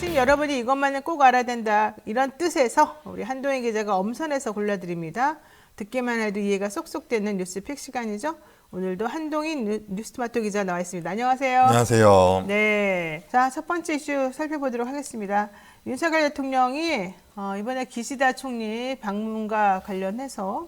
핵심 여러분이 이것만은 꼭 알아야 된다. 이런 뜻에서 우리 한동희 기자가 엄선해서 골라드립니다. 듣기만 해도 이해가 쏙쏙 되는 뉴스픽 시간이죠. 오늘도 한동희 뉴스토마토 기자 나와 있습니다. 안녕하세요. 안녕하세요. 네, 자, 첫 번째 이슈 살펴보도록 하겠습니다. 윤석열 대통령이 이번에 기시다 총리 방문과 관련해서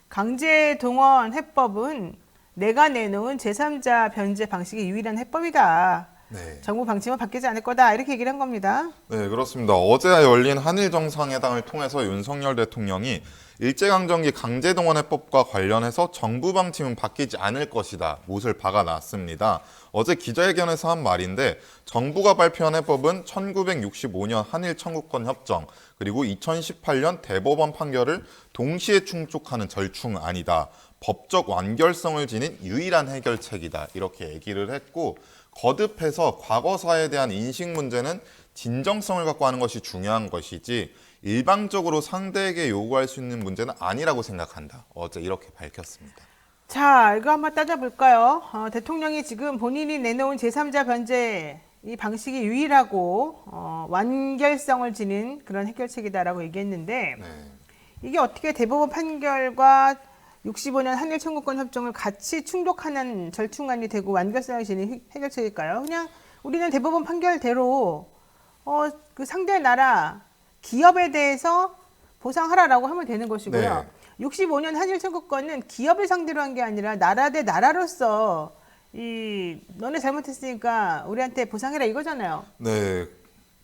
강제 동원 해법은 내가 내놓은 제3자 변제 방식이 유일한 해법이다. 네. 정부 방침은 바뀌지 않을 거다. 이렇게 얘기를 한 겁니다. 네, 그렇습니다. 어제 열린 한일 정상회담을 통해서 윤석열 대통령이 일제강점기 강제동원해법과 관련해서 정부 방침은 바뀌지 않을 것이다. 못을 박아놨습니다. 어제 기자회견에서 한 말인데 정부가 발표한 해법은 1965년 한일 청구권 협정 그리고 2018년 대법원 판결을 동시에 충족하는 절충안이다. 법적 완결성을 지닌 유일한 해결책이다. 이렇게 얘기를 했고 거듭해서 과거사에 대한 인식 문제는 진정성을 갖고 하는 것이 중요한 것이지 일방적으로 상대에게 요구할 수 있는 문제는 아니라고 생각한다. 어제 이렇게 밝혔습니다. 자, 이거 한번 따져볼까요? 대통령이 지금 본인이 내놓은 제3자 변제 이 방식이 유일하고 완결성을 지닌 그런 해결책이다라고 얘기했는데 네. 이게 어떻게 대법원 판결과 65년 한일 청구권 협정을 같이 충족하는 절충안이 되고 완결성을 지닌 해결책일까요? 그냥 우리는 대법원 판결대로 그 상대 나라 기업에 대해서 보상하라라고 하면 되는 것이고요. 네. 65년 한일 청구권은 기업을 상대로 한 게 아니라 나라 대 나라로서 너네 잘못했으니까 우리한테 보상해라 이거잖아요. 네.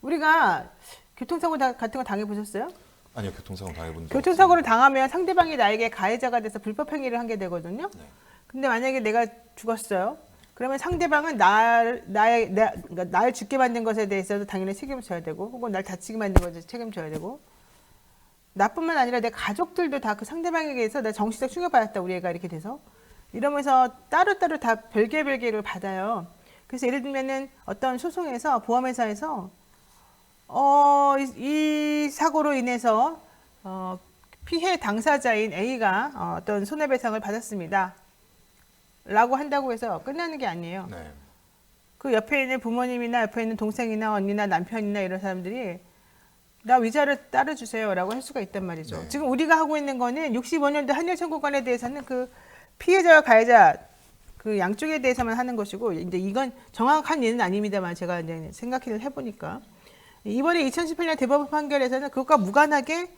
우리가 교통사고 같은 거 당해보셨어요? 아니요, 교통사고 당해본 적 교통사고를 당하면 상대방이 나에게 가해자가 돼서 불법 행위를 한 게 되거든요. 네. 근데 만약에 내가 죽었어요. 그러면 상대방은 그러니까 날 죽게 만든 것에 대해서도 당연히 책임을 져야 되고, 혹은 날 다치게 만든 것에 책임져야 되고, 나뿐만 아니라 내 가족들도 다 그 상대방에게 서 나 정신적 충격받았다, 우리 애가 이렇게 돼서. 이러면서 따로따로 다 별개를 받아요. 그래서 예를 들면은 어떤 소송에서, 보험회사에서, 이 사고로 인해서, 피해 당사자인 A가 어떤 손해배상을 받았습니다. 라고 한다고 해서 끝나는 게 아니에요. 네. 그 옆에 있는 부모님이나 옆에 있는 동생이나 언니나 남편이나 이런 사람들이 나 위자료 따라주세요 라고 할 수가 있단 말이죠. 네. 지금 우리가 하고 있는 거는 65년도 한일 청구권에 대해서는 그 피해자와 가해자 그 양쪽에 대해서만 하는 것이고, 이제 이건 정확한 예는 아닙니다만 제가 이제 생각을 해보니까 이번에 2018년 대법원 판결에서는 그것과 무관하게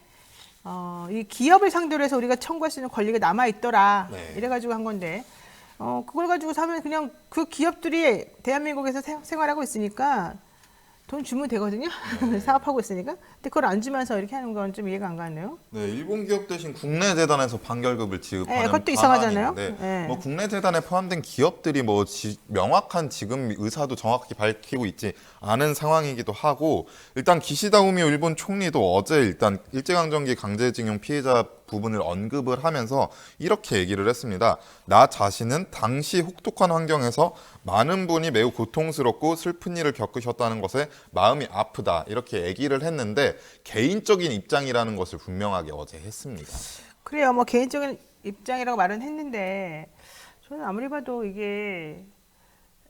이 기업을 상대로 해서 우리가 청구할 수 있는 권리가 남아있더라. 네. 이래가지고 한 건데, 그걸 가지고 사면 그냥 그 기업들이 대한민국에서 생활하고 있으니까 돈 주면 되거든요. 네. 사업하고 있으니까. 근데 그걸 안 주면서 이렇게 하는 건 좀 이해가 안 가네요. 네, 일본 기업 대신 국내 재단에서 판결급을 지급하는 그것도 이상하잖아요. 방안인데 네. 뭐 국내 재단에 포함된 기업들이 뭐 명확한 지금 의사도 정확히 밝히고 있지 않은 상황이기도 하고, 일단 기시다 후미오 일본 총리도 어제 일단 일제강점기 강제징용 피해자 부분을 언급을 하면서 이렇게 얘기를 했습니다. 나 자신은 당시 혹독한 환경에서 많은 분이 매우 고통스럽고 슬픈 일을 겪으셨다는 것에 마음이 아프다. 이렇게 얘기를 했는데 개인적인 입장이라는 것을 분명하게 어제 했습니다. 그래요. 뭐 개인적인 입장이라고 말은 했는데 저는 아무리 봐도 이게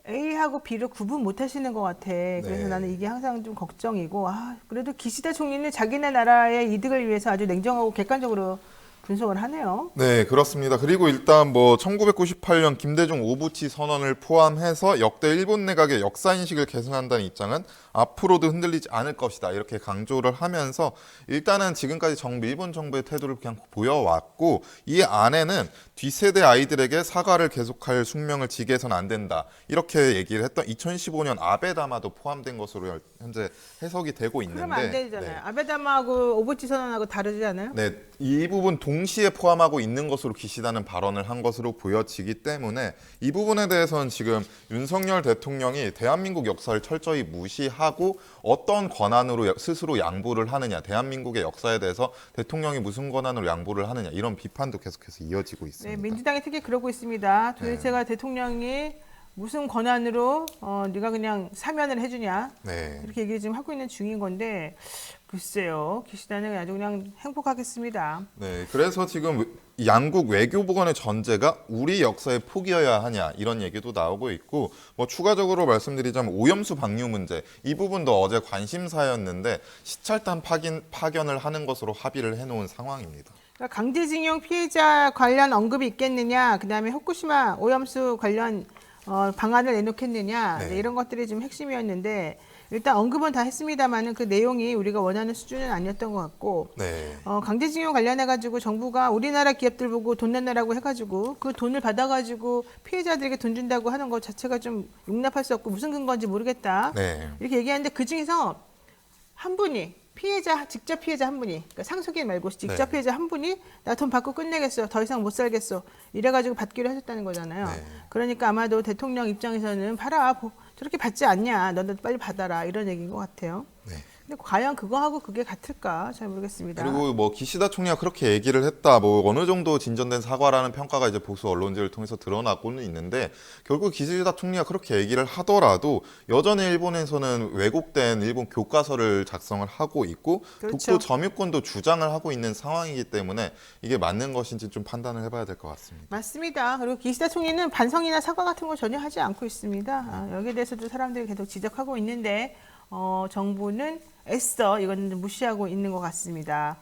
A하고 B를 구분 못 하시는 것 같아. 그래서 네. 나는 이게 항상 좀 걱정이고, 그래도 기시다 총리는 자기네 나라의 이득을 위해서 아주 냉정하고 객관적으로 분석을 하네요. 네, 그렇습니다. 그리고 일단 뭐 1998년 김대중 오부치 선언을 포함해서 역대 일본 내각의 역사인식을 계승한다는 입장은 앞으로도 흔들리지 않을 것이다. 이렇게 강조를 하면서 일단은 지금까지 일본 정부의 태도를 그냥 보여왔고, 이 안에는 뒷세대 아이들에게 사과를 계속할 숙명을 지게 해서는 안 된다. 이렇게 얘기를 했던 2015년 아베 담화도 포함된 것으로 현재 해석이 되고 있는데, 그러면 안 되잖아요. 네. 아베 담화하고 오부치 선언하고 다르지 않아요? 네, 이 부분 동시에 포함하고 있는 것으로 기시다는 발언을 한 것으로 보여지기 때문에 이 부분에 대해서는 지금 윤석열 대통령이 대한민국 역사를 철저히 무시하고 어떤 권한으로 스스로 양보를 하느냐, 대한민국의 역사에 대해서 대통령이 무슨 권한으로 양보를 하느냐, 이런 비판도 계속해서 이어지고 있습니다. 네, 민주당이 특히 그러고 있습니다. 도대체가 대통령이 무슨 권한으로 네가 그냥 사면을 해주냐, 네. 이렇게 얘기를 지금 하고 있는 중인 건데, 글쎄요. 기시다는 아주 그냥 행복하겠습니다. 네, 그래서 지금 양국 외교부 간의 전제가 우리 역사의 폭이어야 하냐 이런 얘기도 나오고 있고 뭐 추가적으로 말씀드리자면 오염수 방류 문제 이 부분도 어제 관심사였는데 시찰단 파견을 하는 것으로 합의를 해놓은 상황입니다. 그러니까 강제징용 피해자 관련 언급이 있겠느냐, 그다음에 후쿠시마 오염수 관련 방안을 내놓겠느냐, 네. 네, 이런 것들이 좀 핵심이었는데 일단 언급은 다 했습니다만은 그 내용이 우리가 원하는 수준은 아니었던 것 같고 네. 강제징용 관련해가지고 정부가 우리나라 기업들 보고 돈 내놔라고 해가지고 그 돈을 받아가지고 피해자들에게 돈 준다고 하는 것 자체가 좀 용납할 수 없고 무슨 근거인지 모르겠다. 네. 이렇게 얘기하는데 그 중에서 한 분이 직접 피해자 한 분이, 그러니까 상속인 말고 직접 네. 피해자 한 분이 나 돈 받고 끝내겠어, 더 이상 못 살겠어, 이래가지고 받기로 하셨다는 거잖아요. 네. 그러니까 아마도 대통령 입장에서는 봐라, 저렇게 받지 않냐, 너도 빨리 받아라, 이런 얘기인 것 같아요. 네. 근데 과연 그거하고 그게 같을까 잘 모르겠습니다. 그리고 뭐 기시다 총리가 그렇게 얘기를 했다. 뭐 어느 정도 진전된 사과라는 평가가 이제 보수 언론들을 통해서 드러나고는 있는데 결국 기시다 총리가 그렇게 얘기를 하더라도 여전히 일본에서는 왜곡된 일본 교과서를 작성을 하고 있고 그렇죠. 독도 점유권도 주장을 하고 있는 상황이기 때문에 이게 맞는 것인지 좀 판단을 해봐야 될 것 같습니다. 맞습니다. 그리고 기시다 총리는 반성이나 사과 같은 거 전혀 하지 않고 있습니다. 여기에 대해서도 사람들이 계속 지적하고 있는데 정부는 애써 이건 무시하고 있는 것 같습니다.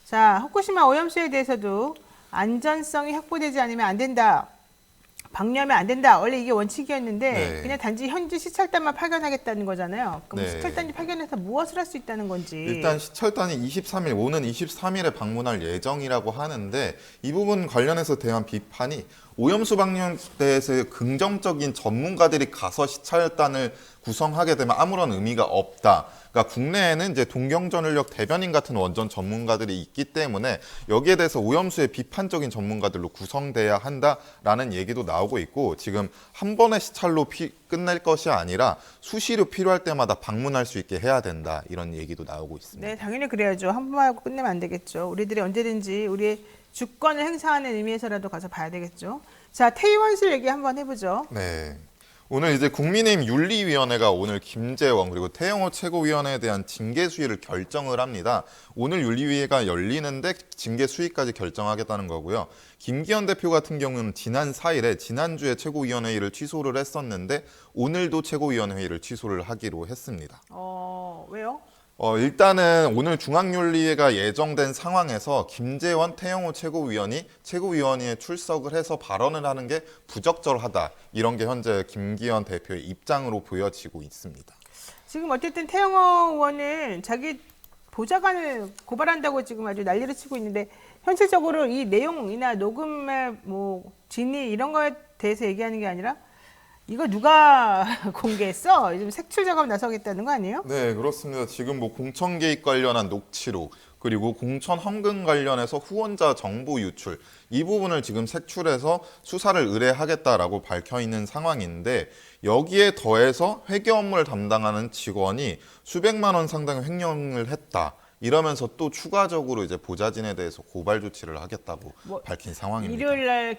자, 후쿠시마 오염수에 대해서도 안전성이 확보되지 않으면 안 된다. 방류하면 안 된다. 원래 이게 원칙이었는데 네. 그냥 단지 현지 시찰단만 파견하겠다는 거잖아요. 그럼 네. 시찰단이 파견해서 무엇을 할 수 있다는 건지. 일단 시찰단이 오는 23일에 방문할 예정이라고 하는데 이 부분 관련해서 대한 비판이 오염수 방류에 대해서 긍정적인 전문가들이 가서 시찰단을 구성하게 되면 아무런 의미가 없다. 그러니까 국내에는 이제 동경전력 대변인 같은 원전 전문가들이 있기 때문에 여기에 대해서 오염수의 비판적인 전문가들로 구성돼야 한다라는 얘기도 나오고 있고 지금 한 번의 시찰로 끝낼 것이 아니라 수시로 필요할 때마다 방문할 수 있게 해야 된다 이런 얘기도 나오고 있습니다. 네, 당연히 그래야죠. 한 번만 하고 끝내면 안 되겠죠. 우리들이 언제든지 우리의 주권을 행사하는 의미에서라도 가서 봐야 되겠죠. 자, 태의원실 얘기 한번 해보죠. 네. 오늘 이제 국민의힘 윤리위원회가 오늘 김재원 그리고 태영호 최고위원에 대한 징계 수위를 결정을 합니다. 오늘 윤리위가 열리는데 징계 수위까지 결정하겠다는 거고요. 김기현 대표 같은 경우는 지난 4일에 지난주에 최고위원회의를 취소를 했었는데 오늘도 최고위원회의를 취소를 하기로 했습니다. 왜요? 일단은 오늘 중앙윤리회가 예정된 상황에서 김재원, 태영호 최고위원이 최고위원회에 출석을 해서 발언을 하는 게 부적절하다. 이런 게 현재 김기현 대표의 입장으로 보여지고 있습니다. 지금 어쨌든 태영호 의원은 자기 보좌관을 고발한다고 지금 아주 난리를 치고 있는데 현실적으로 이 내용이나 녹음의 뭐 진위 이런 거에 대해서 얘기하는 게 아니라 이거 누가 공개했어? 요즘 색출 작업 나서겠다는 거 아니에요? 네, 그렇습니다. 지금 뭐 공천 개입 관련한 녹취록 그리고 공천 헌금 관련해서 후원자 정보 유출 이 부분을 지금 색출해서 수사를 의뢰하겠다라고 밝혀 있는 상황인데 여기에 더해서 회계 업무를 담당하는 직원이 수백만 원 상당의 횡령을 했다. 이러면서 또 추가적으로 이제 보좌진에 대해서 고발 조치를 하겠다고 밝힌 상황입니다. 일요일 날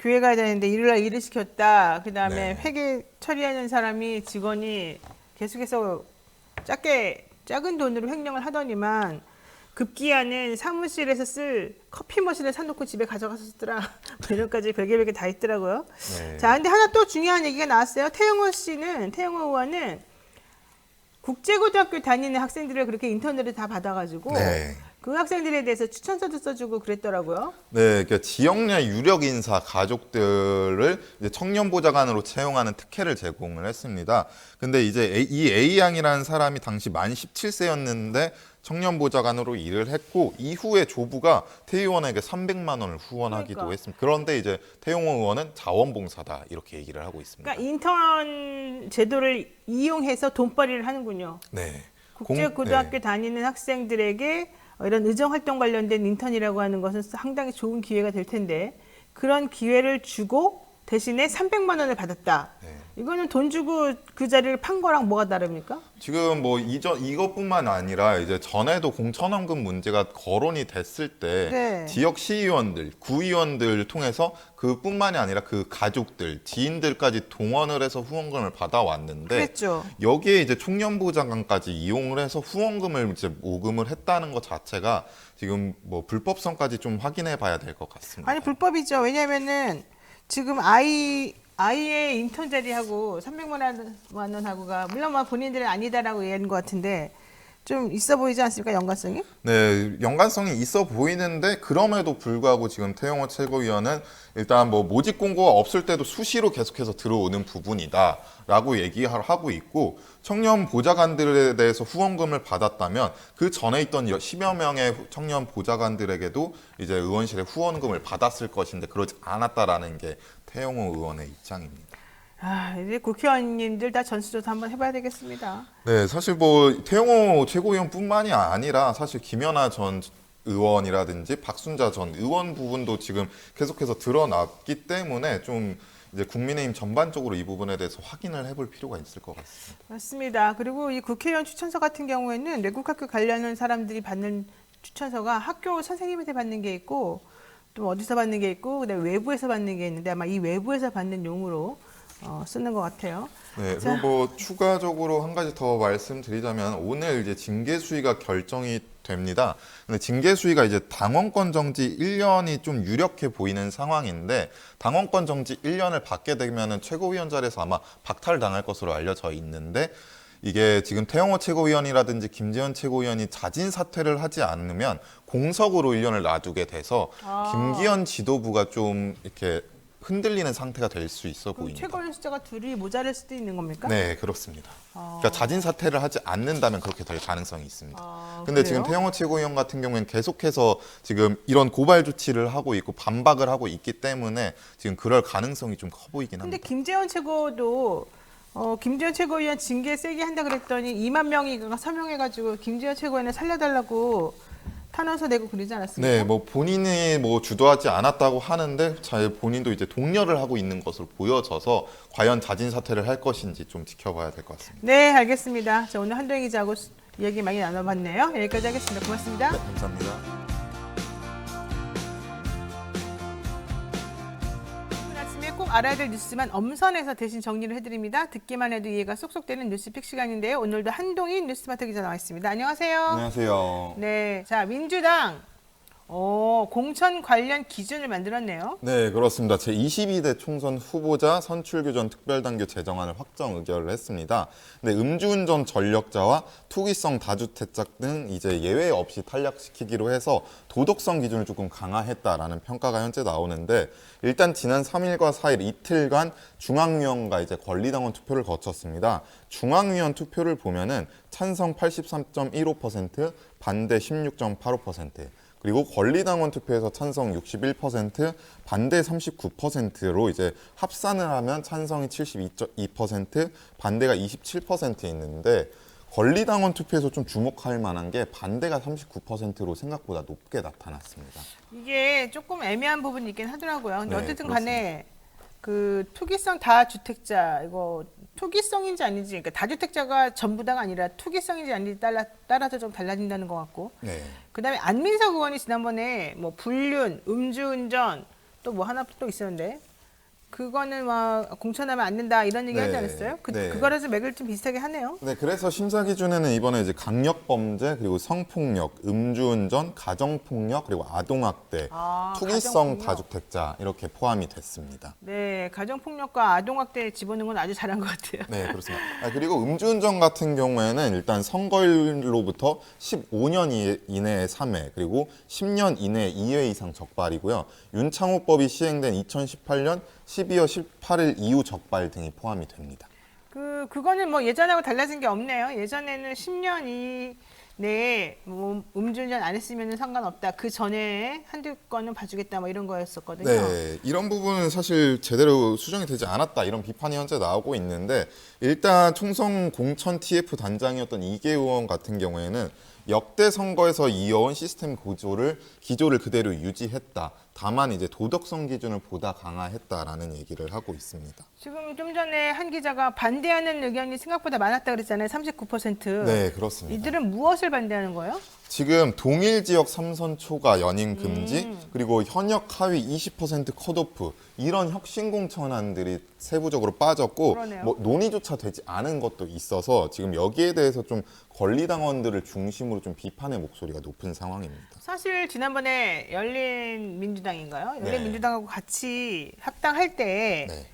교회 가야 되는데 일요일 날 일을 시켰다. 그다음에 네. 회계 처리하는 사람이 직원이 계속해서 작은 돈으로 횡령을 하더니만 급기야는 사무실에서 쓸 커피 머신을 사놓고 집에 가져가서 쓰더라. 이런까지 별게 다 있더라고요. 네. 자, 근데 하나 또 중요한 얘기가 나왔어요. 태영호 의원은 국제고등학교 다니는 학생들을 그렇게 인턴으로 다 받아가지고 네. 그 학생들에 대해서 추천서도 써주고 그랬더라고요. 네, 그러니까 지역 내 유력 인사 가족들을 이제 청년 보좌관으로 채용하는 특혜를 제공을 했습니다. 근데 이제 이 A 양이라는 사람이 당시 만 17세였는데 청년 보좌관으로 일을 했고 이후에 조부가 태 의원에게 300만 원을 후원하기도 그러니까. 했습니다. 그런데 이제 태용호 의원은 자원봉사다 이렇게 얘기를 하고 있습니다. 그러니까 인턴 제도를 이용해서 돈벌이를 하는군요. 네. 국제고등학교 다니는 학생들에게 이런 의정활동 관련된 인턴이라고 하는 것은 상당히 좋은 기회가 될 텐데 그런 기회를 주고 대신에 300만 원을 받았다. 네. 이거는 돈 주고 그 자리를 판 거랑 뭐가 다릅니까? 지금 뭐 이것뿐만 아니라 이제 전에도 공천원금 문제가 거론이 됐을 때 네. 지역 시의원들, 구의원들 통해서 그뿐만이 아니라 그 가족들, 지인들까지 동원을 해서 후원금을 받아왔는데 그랬죠. 여기에 이제 총련보좌관까지 이용을 해서 후원금을 이제 모금을 했다는 것 자체가 지금 뭐 불법성까지 좀 확인해 봐야 될 것 같습니다. 아니 불법이죠. 왜냐면은 지금 아이의 인턴 자리하고 300만 원 하고가 물론 뭐 본인들은 아니다라고 얘기하는 것 같은데 좀 있어 보이지 않습니까 연관성이? 네, 연관성이 있어 보이는데 그럼에도 불구하고 지금 태영호 최고위원은 일단 뭐 모집 공고가 없을 때도 수시로 계속해서 들어오는 부분이다라고 얘기를 하고 있고 청년 보좌관들에 대해서 후원금을 받았다면 그 전에 있던 10여 명의 청년 보좌관들에게도 이제 의원실에 후원금을 받았을 것인데 그러지 않았다라는 게 태영호 의원의 입장입니다. 아 이제 국회의원님들 다 전수조사 한번 해봐야 되겠습니다. 네, 사실 뭐 태영호 최고위원뿐만이 아니라 사실 김연아 전 의원이라든지 박순자 전 의원 부분도 지금 계속해서 드러났기 때문에 좀 이제 국민의힘 전반적으로 이 부분에 대해서 확인을 해볼 필요가 있을 것 같습니다. 맞습니다. 그리고 이 국회의원 추천서 같은 경우에는 외국학교 관련한 사람들이 받는 추천서가 학교 선생님한테 받는 게 있고 또 어디서 받는 게 있고 그다음에 외부에서 받는 게 있는데 아마 이 외부에서 받는 용으로 쓰는 것 같아요. 네, 자. 그리고 뭐 추가적으로 한 가지 더 말씀드리자면 오늘 이제 징계 수위가 결정이 됩니다. 근데 징계 수위가 이제 당원권 정지 1년이 좀 유력해 보이는 상황인데 당원권 정지 1년을 받게 되면은 최고위원 자리에서 아마 박탈당할 것으로 알려져 있는데 이게 지금 태영호 최고위원이라든지 김재현 최고위원이 자진 사퇴를 하지 않으면 공석으로 1년을 놔두게 돼서 김기현 지도부가 좀 이렇게 흔들리는 상태가 될 수 있어 그럼 보입니다. 최고위원 숫자가 둘이 모자랄 수도 있는 겁니까? 네, 그렇습니다. 그러니까 자진 사퇴를 하지 않는다면 그렇게 될 가능성이 있습니다. 근데 지금 그래요? 태영호 최고위원 같은 경우에는 계속해서 지금 이런 고발 조치를 하고 있고 반박을 하고 있기 때문에 지금 그럴 가능성이 좀 커 보이긴 근데 합니다. 김재원 최고도 김재원 최고위원 징계 세게 한다 그랬더니 2만 명이 서명해가지고 김재원 최고위원을 살려달라고 탄원서 내고 그러지 않았습니까? 네, 뭐 본인이 뭐 주도하지 않았다고 하는데 본인도 이제 독려를 하고 있는 것으로 보여져서 과연 자진 사퇴를 할 것인지 좀 지켜봐야 될 것 같습니다. 네, 알겠습니다. 자, 오늘 한동희 기자하고 이야기 많이 나눠봤네요. 여기까지 하겠습니다. 고맙습니다. 네, 감사합니다. 오늘 아침에 꼭 알아야 될 뉴스만 엄선해서 대신 정리를 해드립니다. 듣기만 해도 이해가 쏙쏙 되는 뉴스픽 시간인데요. 오늘도 한동희 뉴스마트 기자 나와 있습니다. 안녕하세요. 안녕하세요. 네, 자 민주당 공천 관련 기준을 만들었네요. 네, 그렇습니다. 제22대 총선 후보자 선출규정 특별당규 제정안을 확정 의결을 했습니다. 근데 음주운전 전력자와 투기성 다주택자 등 이제 예외 없이 탈락시키기로 해서 도덕성 기준을 조금 강화했다라는 평가가 현재 나오는데 일단 지난 3일과 4일 이틀간 중앙위원과 이제 권리당원 투표를 거쳤습니다. 중앙위원 투표를 보면은 찬성 83.15%, 반대 16.85%. 그리고 권리당원 투표에서 찬성 61%, 반대 39%로 이제 합산을 하면 찬성이 72.2%, 반대가 27% 있는데 권리당원 투표에서 좀 주목할 만한 게 반대가 39%로 생각보다 높게 나타났습니다. 이게 조금 애매한 부분이 있긴 하더라고요. 근데 네, 어쨌든 그렇습니다. 간에 그 투기성 다주택자 이거 투기성인지 아닌지 그러니까 다주택자가 전부 다가 아니라 투기성인지 아닌지 따라서 좀 달라진다는 것 같고 네. 그다음에 안민석 의원이 지난번에 뭐 불륜, 음주운전 또 뭐 하나 또 있었는데 그거는 막 공천하면 안 된다 이런 얘기 하지 네, 않았어요? 네. 그거라서 맥을 좀 비슷하게 하네요. 네, 그래서 심사 기준에는 이번에 이제 강력범죄 그리고 성폭력, 음주운전, 가정폭력 그리고 아동학대, 투기성 가정폭력. 다주택자 이렇게 포함이 됐습니다. 네, 가정폭력과 아동학대 집어넣은 건 아주 잘한 것 같아요. 네, 그렇습니다. 그리고 음주운전 같은 경우에는 일단 선거일로부터 15년 이내의 3회 그리고 10년 이내의 2회 이상 적발이고요. 윤창호법이 시행된 2018년 12월 18일 이후 적발 등이 포함이 됩니다. 그거는 뭐 예전하고 달라진 게 없네요. 예전에는 10년 이내에 뭐 음주운전 안 했으면 상관없다. 그 전에 한두 건은 봐주겠다 뭐 이런 거였었거든요. 네, 이런 부분은 사실 제대로 수정이 되지 않았다 이런 비판이 현재 나오고 있는데 일단 총선 공천 TF 단장이었던 이계 의원 같은 경우에는 역대 선거에서 이어온 시스템 기조를 그대로 유지했다. 다만 이제 도덕성 기준을 보다 강화했다라는 얘기를 하고 있습니다. 지금 좀 전에 한 기자가 반대하는 의견이 생각보다 많았다 그랬잖아요. 39%. 네, 그렇습니다. 이들은 무엇을 반대하는 거예요? 지금 동일 지역 3선 초과 연임 금지 그리고 현역 하위 20% 컷오프 이런 혁신 공천안들이 세부적으로 빠졌고 그러네요. 뭐 논의조차 되지 않은 것도 있어서 지금 여기에 대해서 좀 권리당원들을 중심으로 좀 비판의 목소리가 높은 상황입니다. 사실 지난번에 열린민주당인가요? 네. 열린민주당하고 같이 합당할 때 네.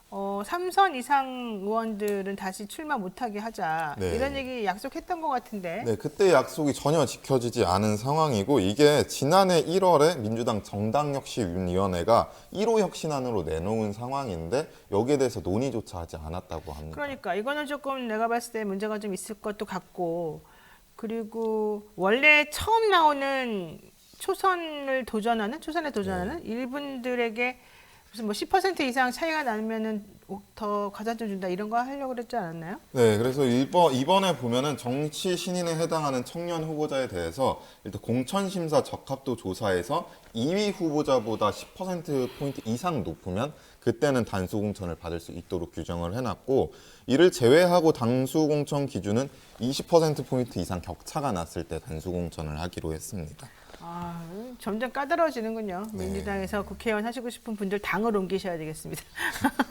3선 이상 의원들은 다시 출마 못하게 하자 네. 이런 얘기 약속했던 것 같은데 네, 그때 약속이 전혀 지켜지지 않은 상황이고 이게 지난해 1월에 민주당 정당혁신위원회가 1호 혁신안으로 내놓은 상황인데 여기에 대해서 논의조차 하지 않았다고 합니다. 그러니까 이거는 조금 내가 봤을 때 문제가 좀 있을 것도 같고 그리고 원래 처음 나오는 초선에 도전하는 이분들에게 무슨 뭐 10% 이상 차이가 나면은 더 가산점 준다 이런 거 하려고 그랬지 않았나요? 네, 그래서 이번에 보면은 정치 신인에 해당하는 청년 후보자에 대해서 일단 공천심사 적합도 조사에서 2위 후보자보다 10%포인트 이상 높으면 그때는 단수공천을 받을 수 있도록 규정을 해놨고 이를 제외하고 단수공천 기준은 20%포인트 이상 격차가 났을 때 단수공천을 하기로 했습니다. 아, 점점 까다로워지는군요. 민주당에서 국회의원 하시고 싶은 분들 당을 옮기셔야 되겠습니다.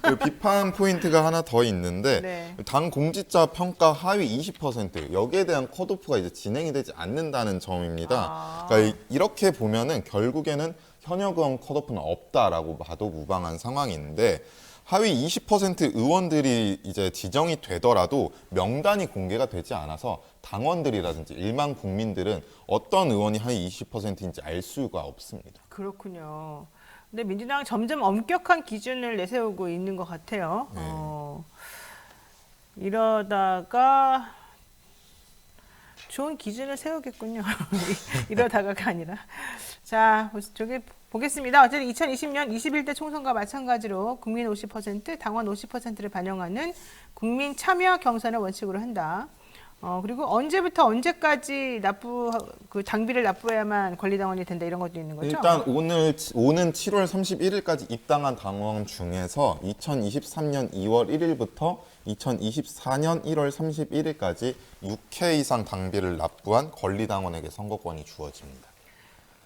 그 비판 포인트가 하나 더 있는데 네. 당 공직자 평가 하위 20% 여기에 대한 컷오프가 이제 진행이 되지 않는다는 점입니다. 그러니까 이렇게 보면은 결국에는 현역 의원 컷오프는 없다라고 봐도 무방한 상황인데 하위 20% 의원들이 이제 지정이 되더라도 명단이 공개가 되지 않아서 당원들이라든지 일반 국민들은 어떤 의원이 하위 20%인지 알 수가 없습니다. 그렇군요. 근데 민주당은 점점 엄격한 기준을 내세우고 있는 것 같아요. 이러다가 좋은 기준을 세우겠군요. 이러다가가 아니라. 자, 저기 보겠습니다. 어쨌든 2020년 21대 총선과 마찬가지로 국민 50%, 당원 50%를 반영하는 국민 참여 경선을 원칙으로 한다. 그리고 언제부터 언제까지 당비를 납부해야만 권리당원이 된다 이런 것도 있는 거죠? 일단 오는 7월 31일까지 입당한 당원 중에서 2023년 2월 1일부터 2024년 1월 31일까지 6회 이상 당비를 납부한 권리당원에게 선거권이 주어집니다.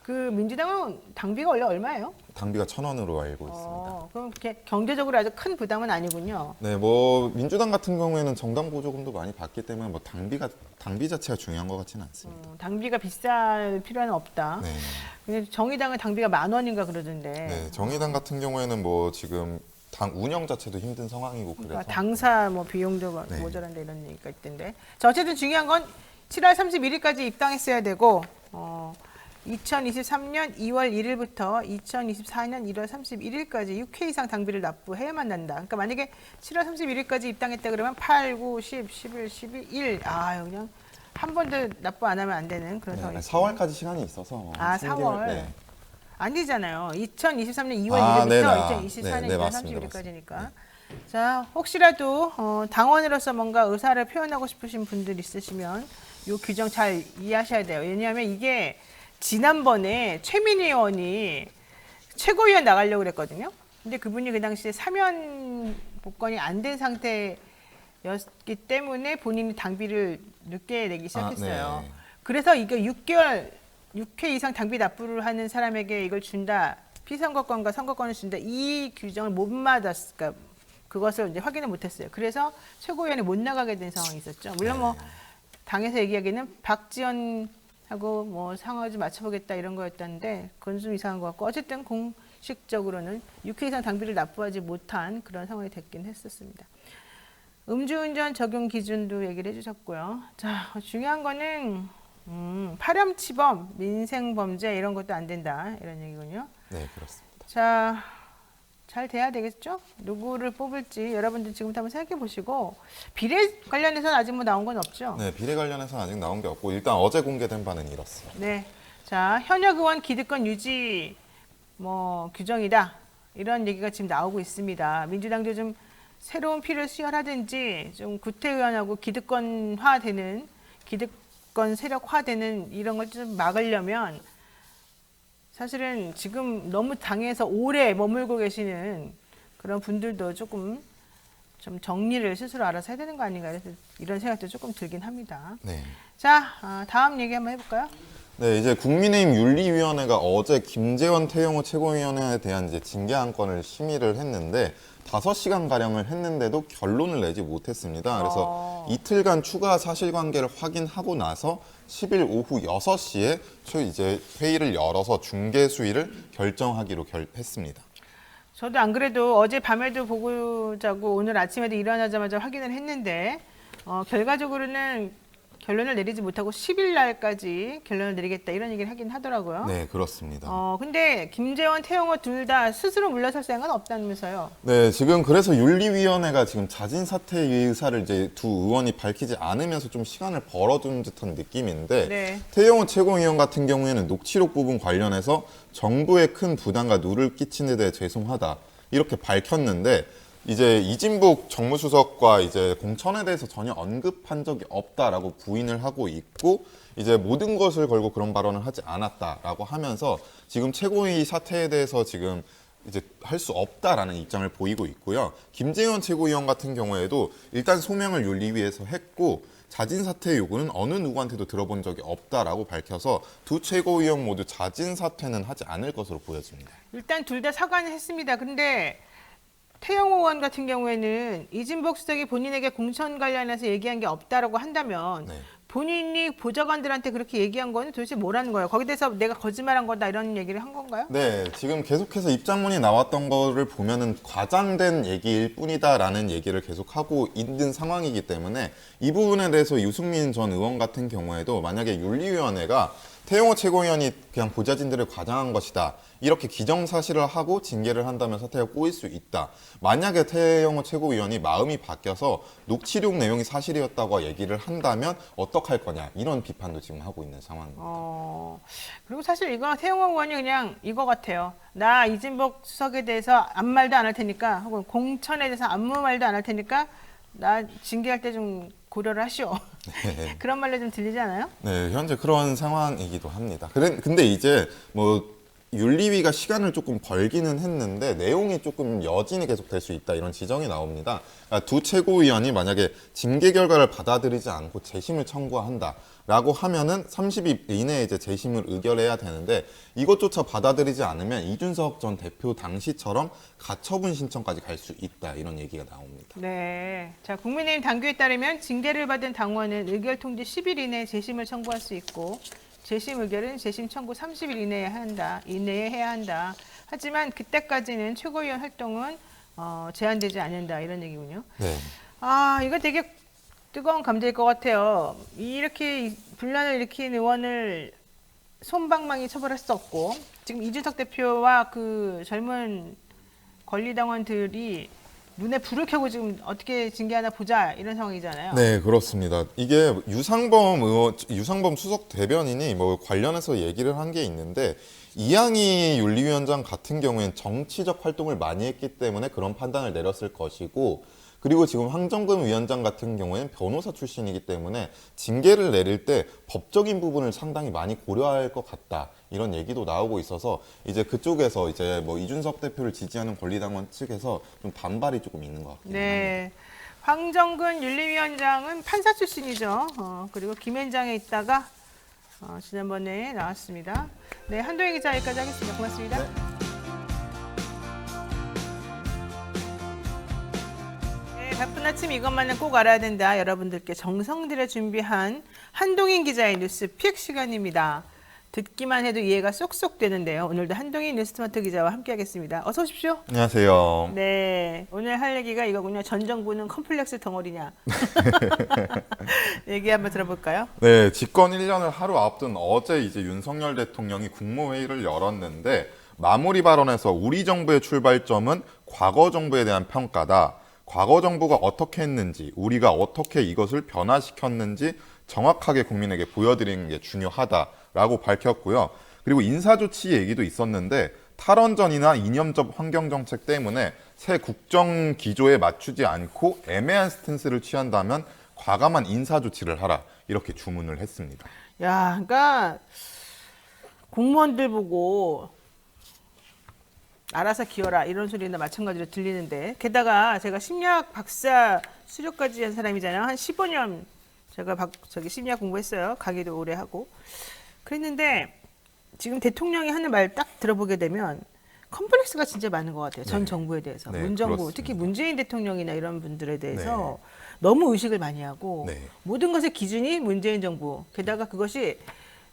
그 민주당은 당비가 원래 얼마예요? 당비가 1,000원으로 알고 있습니다. 그럼 그렇게 경제적으로 아주 큰 부담은 아니군요. 네, 뭐 민주당 같은 경우에는 정당 보조금도 많이 받기 때문에 뭐 당비 자체가 중요한 것 같지는 않습니다. 당비가 비쌀 필요는 없다. 네. 근데 정의당은 당비가 10,000원인가 그러던데. 네, 정의당 같은 경우에는 뭐 지금 당 운영 자체도 힘든 상황이고 그래서 그러니까 당사 뭐 비용도 네. 모자란다 이런 얘기가 있던데. 자, 어쨌든 중요한 건 7월 31일까지 입당했어야 되고 2023년 2월 1일부터 2024년 1월 31일까지 6회 이상 당비를 납부해야만 난다. 그러니까 만약에 7월 31일까지 입당했다 그러면 8, 9, 10, 11, 12, 1. 그냥 한 번도 납부 안 하면 안 되는 그런 상황이. 4월까지 시간이 있어서 4월. 네. 아니잖아요. 2023년 2월 아, 1일부터 네, 2024년 네, 1월 맞습니다. 31일까지니까. 자, 혹시라도 당원으로서 뭔가 의사를 표현하고 싶으신 분들 있으시면 이 규정 잘 이해하셔야 돼요. 왜냐하면 이게 지난번에 최민희 의원이 최고위원 나가려고 그랬거든요. 근데 그분이 그 당시에 사면 복권이 안 된 상태였기 때문에 본인이 당비를 늦게 내기 시작했어요. 네. 그래서 이거 6회 이상 당비 납부를 하는 사람에게 이걸 준다. 피선거권과 선거권을 준다. 이 규정을 못 맞았을까. 그것을 이제 확인을 못했어요. 그래서 최고위원이 못 나가게 된 상황이 있었죠. 물론 뭐 당에서 얘기하기는 박지원하고 뭐 상황을 좀 맞춰보겠다 이런 거였다는데 그건 좀 이상한 것 같고 어쨌든 공식적으로는 6회 이상 당비를 납부하지 못한 그런 상황이 됐긴 했었습니다. 음주운전 적용 기준도 얘기를 해주셨고요. 자, 중요한 거는 파렴치범, 민생범죄 이런 것도 안 된다 이런 얘기군요. 네, 그렇습니다. 자, 잘 돼야 되겠죠? 누구를 뽑을지 여러분들 지금부터 한번 생각해 보시고 비례 관련해서는 아직 뭐 나온 건 없죠? 네, 비례 관련해서는 아직 나온 게 없고 일단 어제 공개된 바는 이렇습니다. 네. 자, 현역 의원 기득권 유지 뭐 규정이다. 이런 얘기가 지금 나오고 있습니다. 민주당도 좀 새로운 피를 수혈하든지 좀 구태의원하고 기득권화되는 집권 세력화되는 이런 걸 좀 막으려면 사실은 지금 너무 당에서 오래 머물고 계시는 그런 분들도 조금 좀 정리를 스스로 알아서 해야 되는 거 아닌가 이런 생각도 조금 들긴 합니다. 네. 자, 다음 얘기 한번 해볼까요? 네, 이제 국민의힘 윤리위원회가 어제 김재원 태영호 최고위원에 대한 이제 징계 안건을 심의를 했는데 5시간 가량을 했는데도 결론을 내지 못했습니다. 그래서 이틀간 추가 사실관계를 확인하고 나서 10일 오후 6시에 이제 회의를 열어서 중개 수위를 결정하기로 했습니다. 저도 안 그래도 어제 밤에도 보고 자고 오늘 아침에도 일어나자마자 확인을 했는데 결과적으로는 결론을 내리지 못하고 10일 날까지 결론을 내리겠다 이런 얘기를 하긴 하더라고요. 네, 그렇습니다. 근데 김재원, 태영호 둘 다 스스로 물러설 생각은 없다면서요. 네, 지금 그래서 윤리위원회가 지금 자진 사퇴 의사를 이제 두 의원이 밝히지 않으면서 좀 시간을 벌어둔 듯한 느낌인데 네. 태영호 최고위원 같은 경우에는 녹취록 부분 관련해서 정부에 큰 부담과 누를 끼친 데 대해 죄송하다 이렇게 밝혔는데 이제 이진복 정무수석과 이제 공천에 대해서 전혀 언급한 적이 없다라고 부인을 하고 있고 이제 모든 것을 걸고 그런 발언을 하지 않았다라고 하면서 지금 최고위 사퇴에 대해서 지금 이제 할 수 없다라는 입장을 보이고 있고요. 김재원 최고위원 같은 경우에도 일단 소명을 윤리위에서 했고 자진 사퇴 요구는 어느 누구한테도 들어본 적이 없다라고 밝혀서 두 최고위원 모두 자진 사퇴는 하지 않을 것으로 보여집니다. 일단 둘 다 사과는 했습니다. 근데 태영호 의원 같은 경우에는 이진복 수석이 본인에게 공천 관련해서 얘기한 게 없다라고 한다면 네. 본인이 보좌관들한테 그렇게 얘기한 거는 도대체 뭐라는 거예요? 거기에 대해서 내가 거짓말한 거다 이런 얘기를 한 건가요? 네, 지금 계속해서 입장문이 나왔던 거를 보면은 과장된 얘기일 뿐이다라는 얘기를 계속하고 있는 상황이기 때문에 이 부분에 대해서 유승민 전 의원 같은 경우에도 만약에 윤리위원회가 태영호 최고위원이 그냥 보좌진들을 과장한 것이다. 이렇게 기정사실을 하고 징계를 한다면 사태가 꼬일 수 있다. 만약에 태영호 최고위원이 마음이 바뀌어서 녹취록 내용이 사실이었다고 얘기를 한다면 어떡할 거냐. 이런 비판도 지금 하고 있는 상황입니다. 그리고 사실 이거 태영호 의원이 그냥 이거 같아요. 나 이진복 수석에 대해서 아무 말도 안 할 테니까 혹은 공천에 대해서 아무 말도 안 할 테니까 나 징계할 때 좀 고려를 하시오. 네. 그런 말로 좀 들리지 않아요? 네, 현재 그런 상황이기도 합니다. 근데 이제 뭐 윤리위가 시간을 조금 벌기는 했는데 내용이 조금 여진이 계속 될 수 있다 이런 지적이 나옵니다. 그러니까 두 최고위원이 만약에 징계 결과를 받아들이지 않고 재심을 청구한다라고 하면은 30일 이내에 이제 재심을 의결해야 되는데 이것조차 받아들이지 않으면 이준석 전 대표 당시처럼 가처분 신청까지 갈 수 있다 이런 얘기가 나옵니다. 네. 자, 국민의힘 당규에 따르면 징계를 받은 당원은 의결 통지 10일 이내에 재심을 청구할 수 있고 재심 의결은 재심 청구 30일 이내에 해야 한다. 하지만 그때까지는 최고위원 활동은 제한되지 않는다 이런 얘기군요. 네. 이거 되게 뜨거운 감정일 것 같아요. 이렇게 분란을 일으킨 의원을 솜방망이 처벌할 수 없고 지금 이준석 대표와 그 젊은 권리당원들이 눈에 불을 켜고 지금 어떻게 징계하나 보자 이런 상황이잖아요. 네, 그렇습니다. 이게 유상범 수석 대변인이 뭐 관련해서 얘기를 한 게 있는데 이양희 윤리위원장 같은 경우에는 정치적 활동을 많이 했기 때문에 그런 판단을 내렸을 것이고 그리고 지금 황정근 위원장 같은 경우에는 변호사 출신이기 때문에 징계를 내릴 때 법적인 부분을 상당히 많이 고려할 것 같다. 이런 얘기도 나오고 있어서 이제 그쪽에서 이제 뭐 이준석 대표를 지지하는 권리당원 측에서 좀 반발이 조금 있는 것 같긴 합니다. 네. 황정근 윤리위원장은 판사 출신이죠. 그리고 김현장에 있다가 지난번에 나왔습니다. 네, 한동희 기자 여기까지 하겠습니다. 고맙습니다. 네. 바쁜 아침 이것만은 꼭 알아야 된다. 여러분들께 정성 들여 준비한 한동인 기자의 뉴스 픽 시간입니다. 듣기만 해도 이해가 쏙쏙 되는데요. 오늘도 한동인 뉴스토마토 기자와 함께하겠습니다. 어서 오십시오. 안녕하세요. 네, 오늘 할 얘기가 이거군요. 전 정부는 컴플렉스 덩어리냐. 얘기 한번 들어볼까요? 네, 집권 1년을 하루 앞둔 어제 이제 윤석열 대통령이 국무회의를 열었는데 마무리 발언에서 우리 정부의 출발점은 과거 정부에 대한 평가다. 과거 정부가 어떻게 했는지, 우리가 어떻게 이것을 변화시켰는지 정확하게 국민에게 보여드리는 게 중요하다라고 밝혔고요. 그리고 인사조치 얘기도 있었는데 탈원전이나 이념적 환경정책 때문에 새 국정 기조에 맞추지 않고 애매한 스탠스를 취한다면 과감한 인사조치를 하라. 이렇게 주문을 했습니다. 야, 그러니까 공무원들 보고 알아서 기어라 이런 소리나 마찬가지로 들리는데, 게다가 제가 심리학 박사 수료까지 한 사람이잖아요. 한 15년 제가 심리학 공부했어요. 강의도 오래 하고 그랬는데, 지금 대통령이 하는 말 딱 들어보게 되면 컴플렉스가 진짜 많은 것 같아요. 전 네. 정부에 대해서. 네, 문정부, 그렇습니다. 특히 문재인 대통령이나 이런 분들에 대해서 너무 의식을 많이 하고 네. 모든 것의 기준이 문재인 정부. 게다가 그것이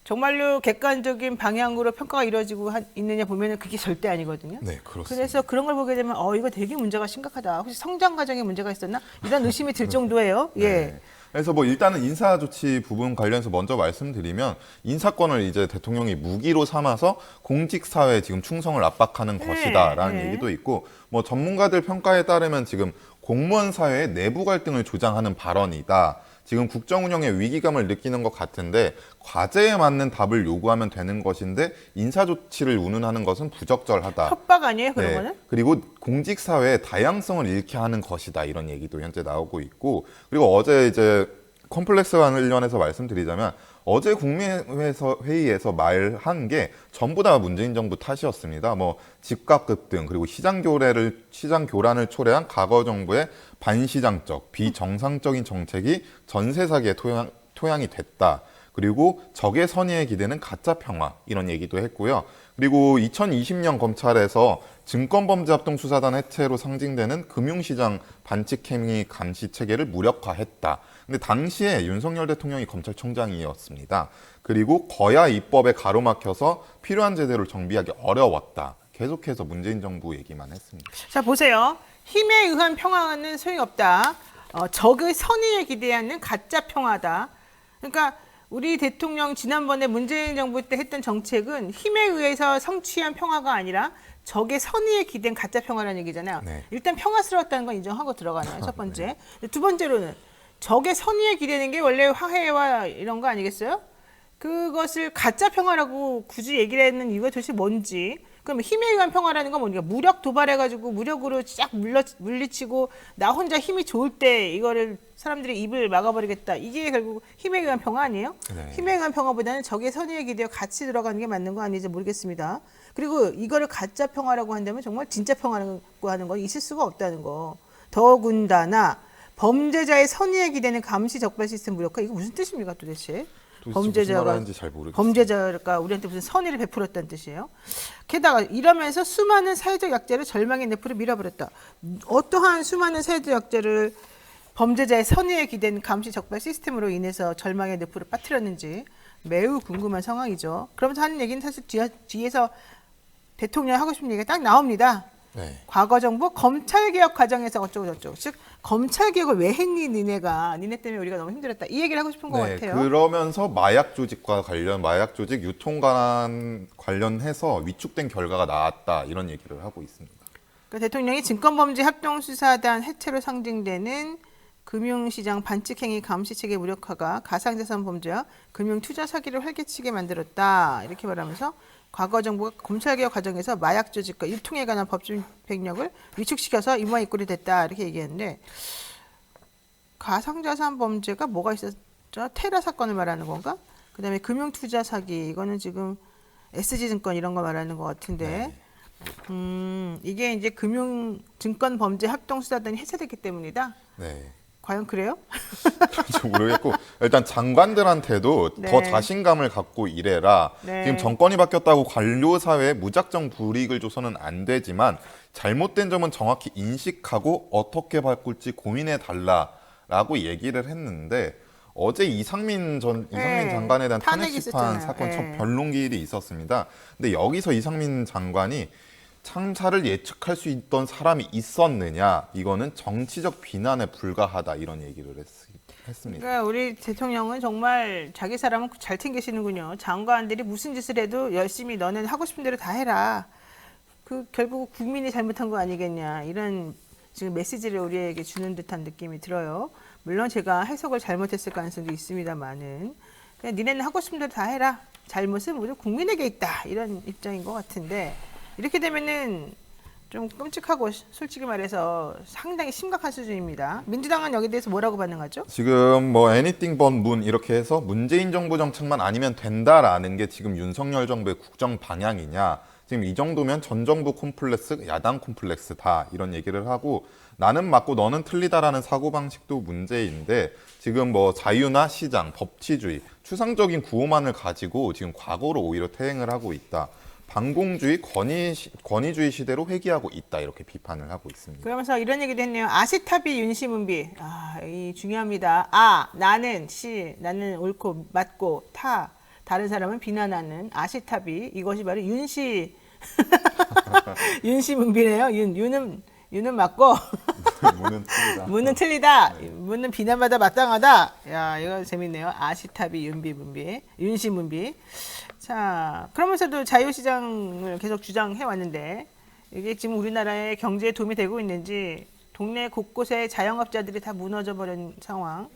정말로 객관적인 방향으로 평가가 이루어지고 있느냐 보면은 그게 절대 아니거든요. 네, 그렇습니다. 그래서 그런 걸 보게 되면 이거 되게 문제가 심각하다. 혹시 성장 과정에 문제가 있었나? 이런 의심이 들 정도예요. 예. 네. 그래서 뭐 일단은 인사 조치 부분 관련해서 먼저 말씀드리면, 인사권을 이제 대통령이 무기로 삼아서 공직 사회에 지금 충성을 압박하는 것이다라는 네. 얘기도 있고, 뭐 전문가들 평가에 따르면 지금 공무원 사회의 내부 갈등을 조장하는 발언이다. 지금 국정 운영에 위기감을 느끼는 것 같은데 과제에 맞는 답을 요구하면 되는 것인데 인사 조치를 운운하는 것은 부적절하다. 협박 아니에요, 그런 네. 거는? 그리고 공직 사회의 다양성을 잃게 하는 것이다, 이런 얘기도 현재 나오고 있고, 그리고 어제 이제 컴플렉스 관련해서 말씀드리자면, 어제 국민회의에서 말한 게 전부 다 문재인 정부 탓이었습니다. 뭐 집값 급등, 그리고 시장 교란을 초래한 과거 정부의 반시장적, 비정상적인 정책이 전세 사기의 토양이 됐다. 그리고 적의 선의에 기대는 가짜 평화, 이런 얘기도 했고요. 그리고 2020년 검찰에서 증권범죄합동수사단 해체로 상징되는 금융시장 반칙행위 감시 체계를 무력화했다. 근데 당시에 윤석열 대통령이 검찰총장이었습니다. 그리고 거야 입법에 가로막혀서 필요한 제도를 정비하기 어려웠다. 계속해서 문재인 정부 얘기만 했습니다. 자, 보세요. 힘에 의한 평화는 소용이 없다. 적의 선의에 기대하는 가짜 평화다. 그러니까 우리 대통령 지난번에 문재인 정부 때 했던 정책은 힘에 의해서 성취한 평화가 아니라 적의 선의에 기댄 가짜 평화라는 얘기잖아요. 네. 일단 평화스러웠다는 건 인정하고 들어가나요? 첫 번째. 두 번째로는 적의 선의에 기대는 게 원래 화해와 이런 거 아니겠어요? 그것을 가짜 평화라고 굳이 얘기를 했는 이유가 도대체 뭔지. 그럼 힘에 의한 평화라는 건 뭡니까? 무력 도발해가지고 무력으로 쫙 물리치고 나 혼자 힘이 좋을 때 이거를 사람들이 입을 막아버리겠다. 이게 결국 힘에 의한 평화 아니에요? 네. 힘에 의한 평화보다는 적의 선의에 기대어 같이 들어가는 게 맞는 거 아닌지 모르겠습니다. 그리고 이거를 가짜 평화라고 한다면 정말 진짜 평화라고 하는 건 있을 수가 없다는 거. 더군다나 범죄자의 선의에 기대는 감시 적발 시스템 무력화, 이거 무슨 뜻입니까 도대체? 무슨 말하는지 잘 모르겠어요. 범죄자가 우리한테 무슨 선의를 베풀었다는 뜻이에요. 게다가 이러면서 수많은 사회적 약자를 절망의 늪으로 밀어버렸다. 어떠한 수많은 사회적 약자를 범죄자의 선의에 기댄 감시 적발 시스템으로 인해서 절망의 늪으로 빠뜨렸는지 매우 궁금한 상황이죠. 그러면서 하는 얘기는 사실 뒤에서 대통령이 하고 싶은 얘기가 딱 나옵니다. 네. 과거 정부 검찰개혁 과정에서 어쩌고저쩌고, 즉 검찰개혁을 왜 했니 니네 때문에 우리가 너무 힘들었다, 이 얘기를 하고 싶은 것 같아요. 그러면서 마약 조직 유통 관련해서 위축된 결과가 나왔다, 이런 얘기를 하고 있습니다. 그러니까 대통령이 증권범죄합동수사단 해체로 상징되는 금융시장 반칙행위 감시체계 무력화가 가상자산 범죄와 금융투자 사기를 활개치게 만들었다, 이렇게 말하면서 과거 정부가 검찰개혁 과정에서 마약 조직과 유통에 관한 법적 백력을 위축시켜서 이모와 이꼴이 됐다, 이렇게 얘기했는데, 가상자산 범죄가 뭐가 있었죠? 테라 사건을 말하는 건가? 그다음에 금융투자 사기, 이거는 지금 SG증권 이런 거 말하는 것 같은데, 이게 이제 금융증권범죄합동수사단이 해체됐기 때문이다. 네. 과연 그래요? 잘 모르겠고, 일단 장관들한테도 네. 더 자신감을 갖고 일해라. 네. 지금 정권이 바뀌었다고 관료 사회에 무작정 불이익을 줘서는 안 되지만 잘못된 점은 정확히 인식하고 어떻게 바꿀지 고민해 달라라고 얘기를 했는데, 어제 이상민 장관에 대한 탄핵 탄핵이 심판 있었잖아요. 사건 첫 네. 변론기일이 있었습니다. 근데 여기서 이상민 장관이 참사를 예측할 수 있던 사람이 있었느냐, 이거는 정치적 비난에 불과하다, 이런 얘기를 했습니다. 그러니까 우리 대통령은 정말 자기 사람은 잘 챙기시는군요. 장관들이 무슨 짓을 해도 열심히 너는 하고 싶은 대로 다 해라. 그 결국 국민이 잘못한 거 아니겠냐, 이런 지금 메시지를 우리에게 주는 듯한 느낌이 들어요. 물론 제가 해석을 잘못했을 가능성도 있습니다만은, 그냥 니네는 하고 싶은 대로 다 해라. 잘못은 모두 국민에게 있다, 이런 입장인 것 같은데, 이렇게 되면은 좀 끔찍하고 솔직히 말해서 상당히 심각한 수준입니다. 민주당은 여기에 대해서 뭐라고 반응하죠? 지금 뭐 anything but 문 이렇게 해서 문재인 정부 정책만 아니면 된다라는 게 지금 윤석열 정부의 국정 방향이냐. 지금 이 정도면 전 정부 콤플렉스, 야당 콤플렉스다 이런 얘기를 하고 나는 맞고 너는 틀리다라는 사고방식도 문제인데 지금 뭐 자유나 시장, 법치주의, 추상적인 구호만을 가지고 지금 과거로 오히려 퇴행을 하고 있다. 반공주의, 권위주의 시대로 회귀하고 있다 이렇게 비판을 하고 있습니다. 그러면서 이런 얘기도 했네요. 아시타비 윤시문비. 이 중요합니다. 아, 나는 시, 나는 옳고 맞고 타, 다른 사람은 비난하는 아시타비. 이것이 바로 윤시 윤시문비네요. 윤은 맞고 문은 틀리다. 문은 틀리다. 문은 비난마다 마땅하다. 야, 이거 재밌네요. 아시타비 윤비문비, 윤시문비. 자, 그러면서도 자유시장을 계속 주장해 왔는데 이게 지금 우리나라의 경제에 도움이 되고 있는지 동네 곳곳에 자영업자들이 다 무너져 버린 상황.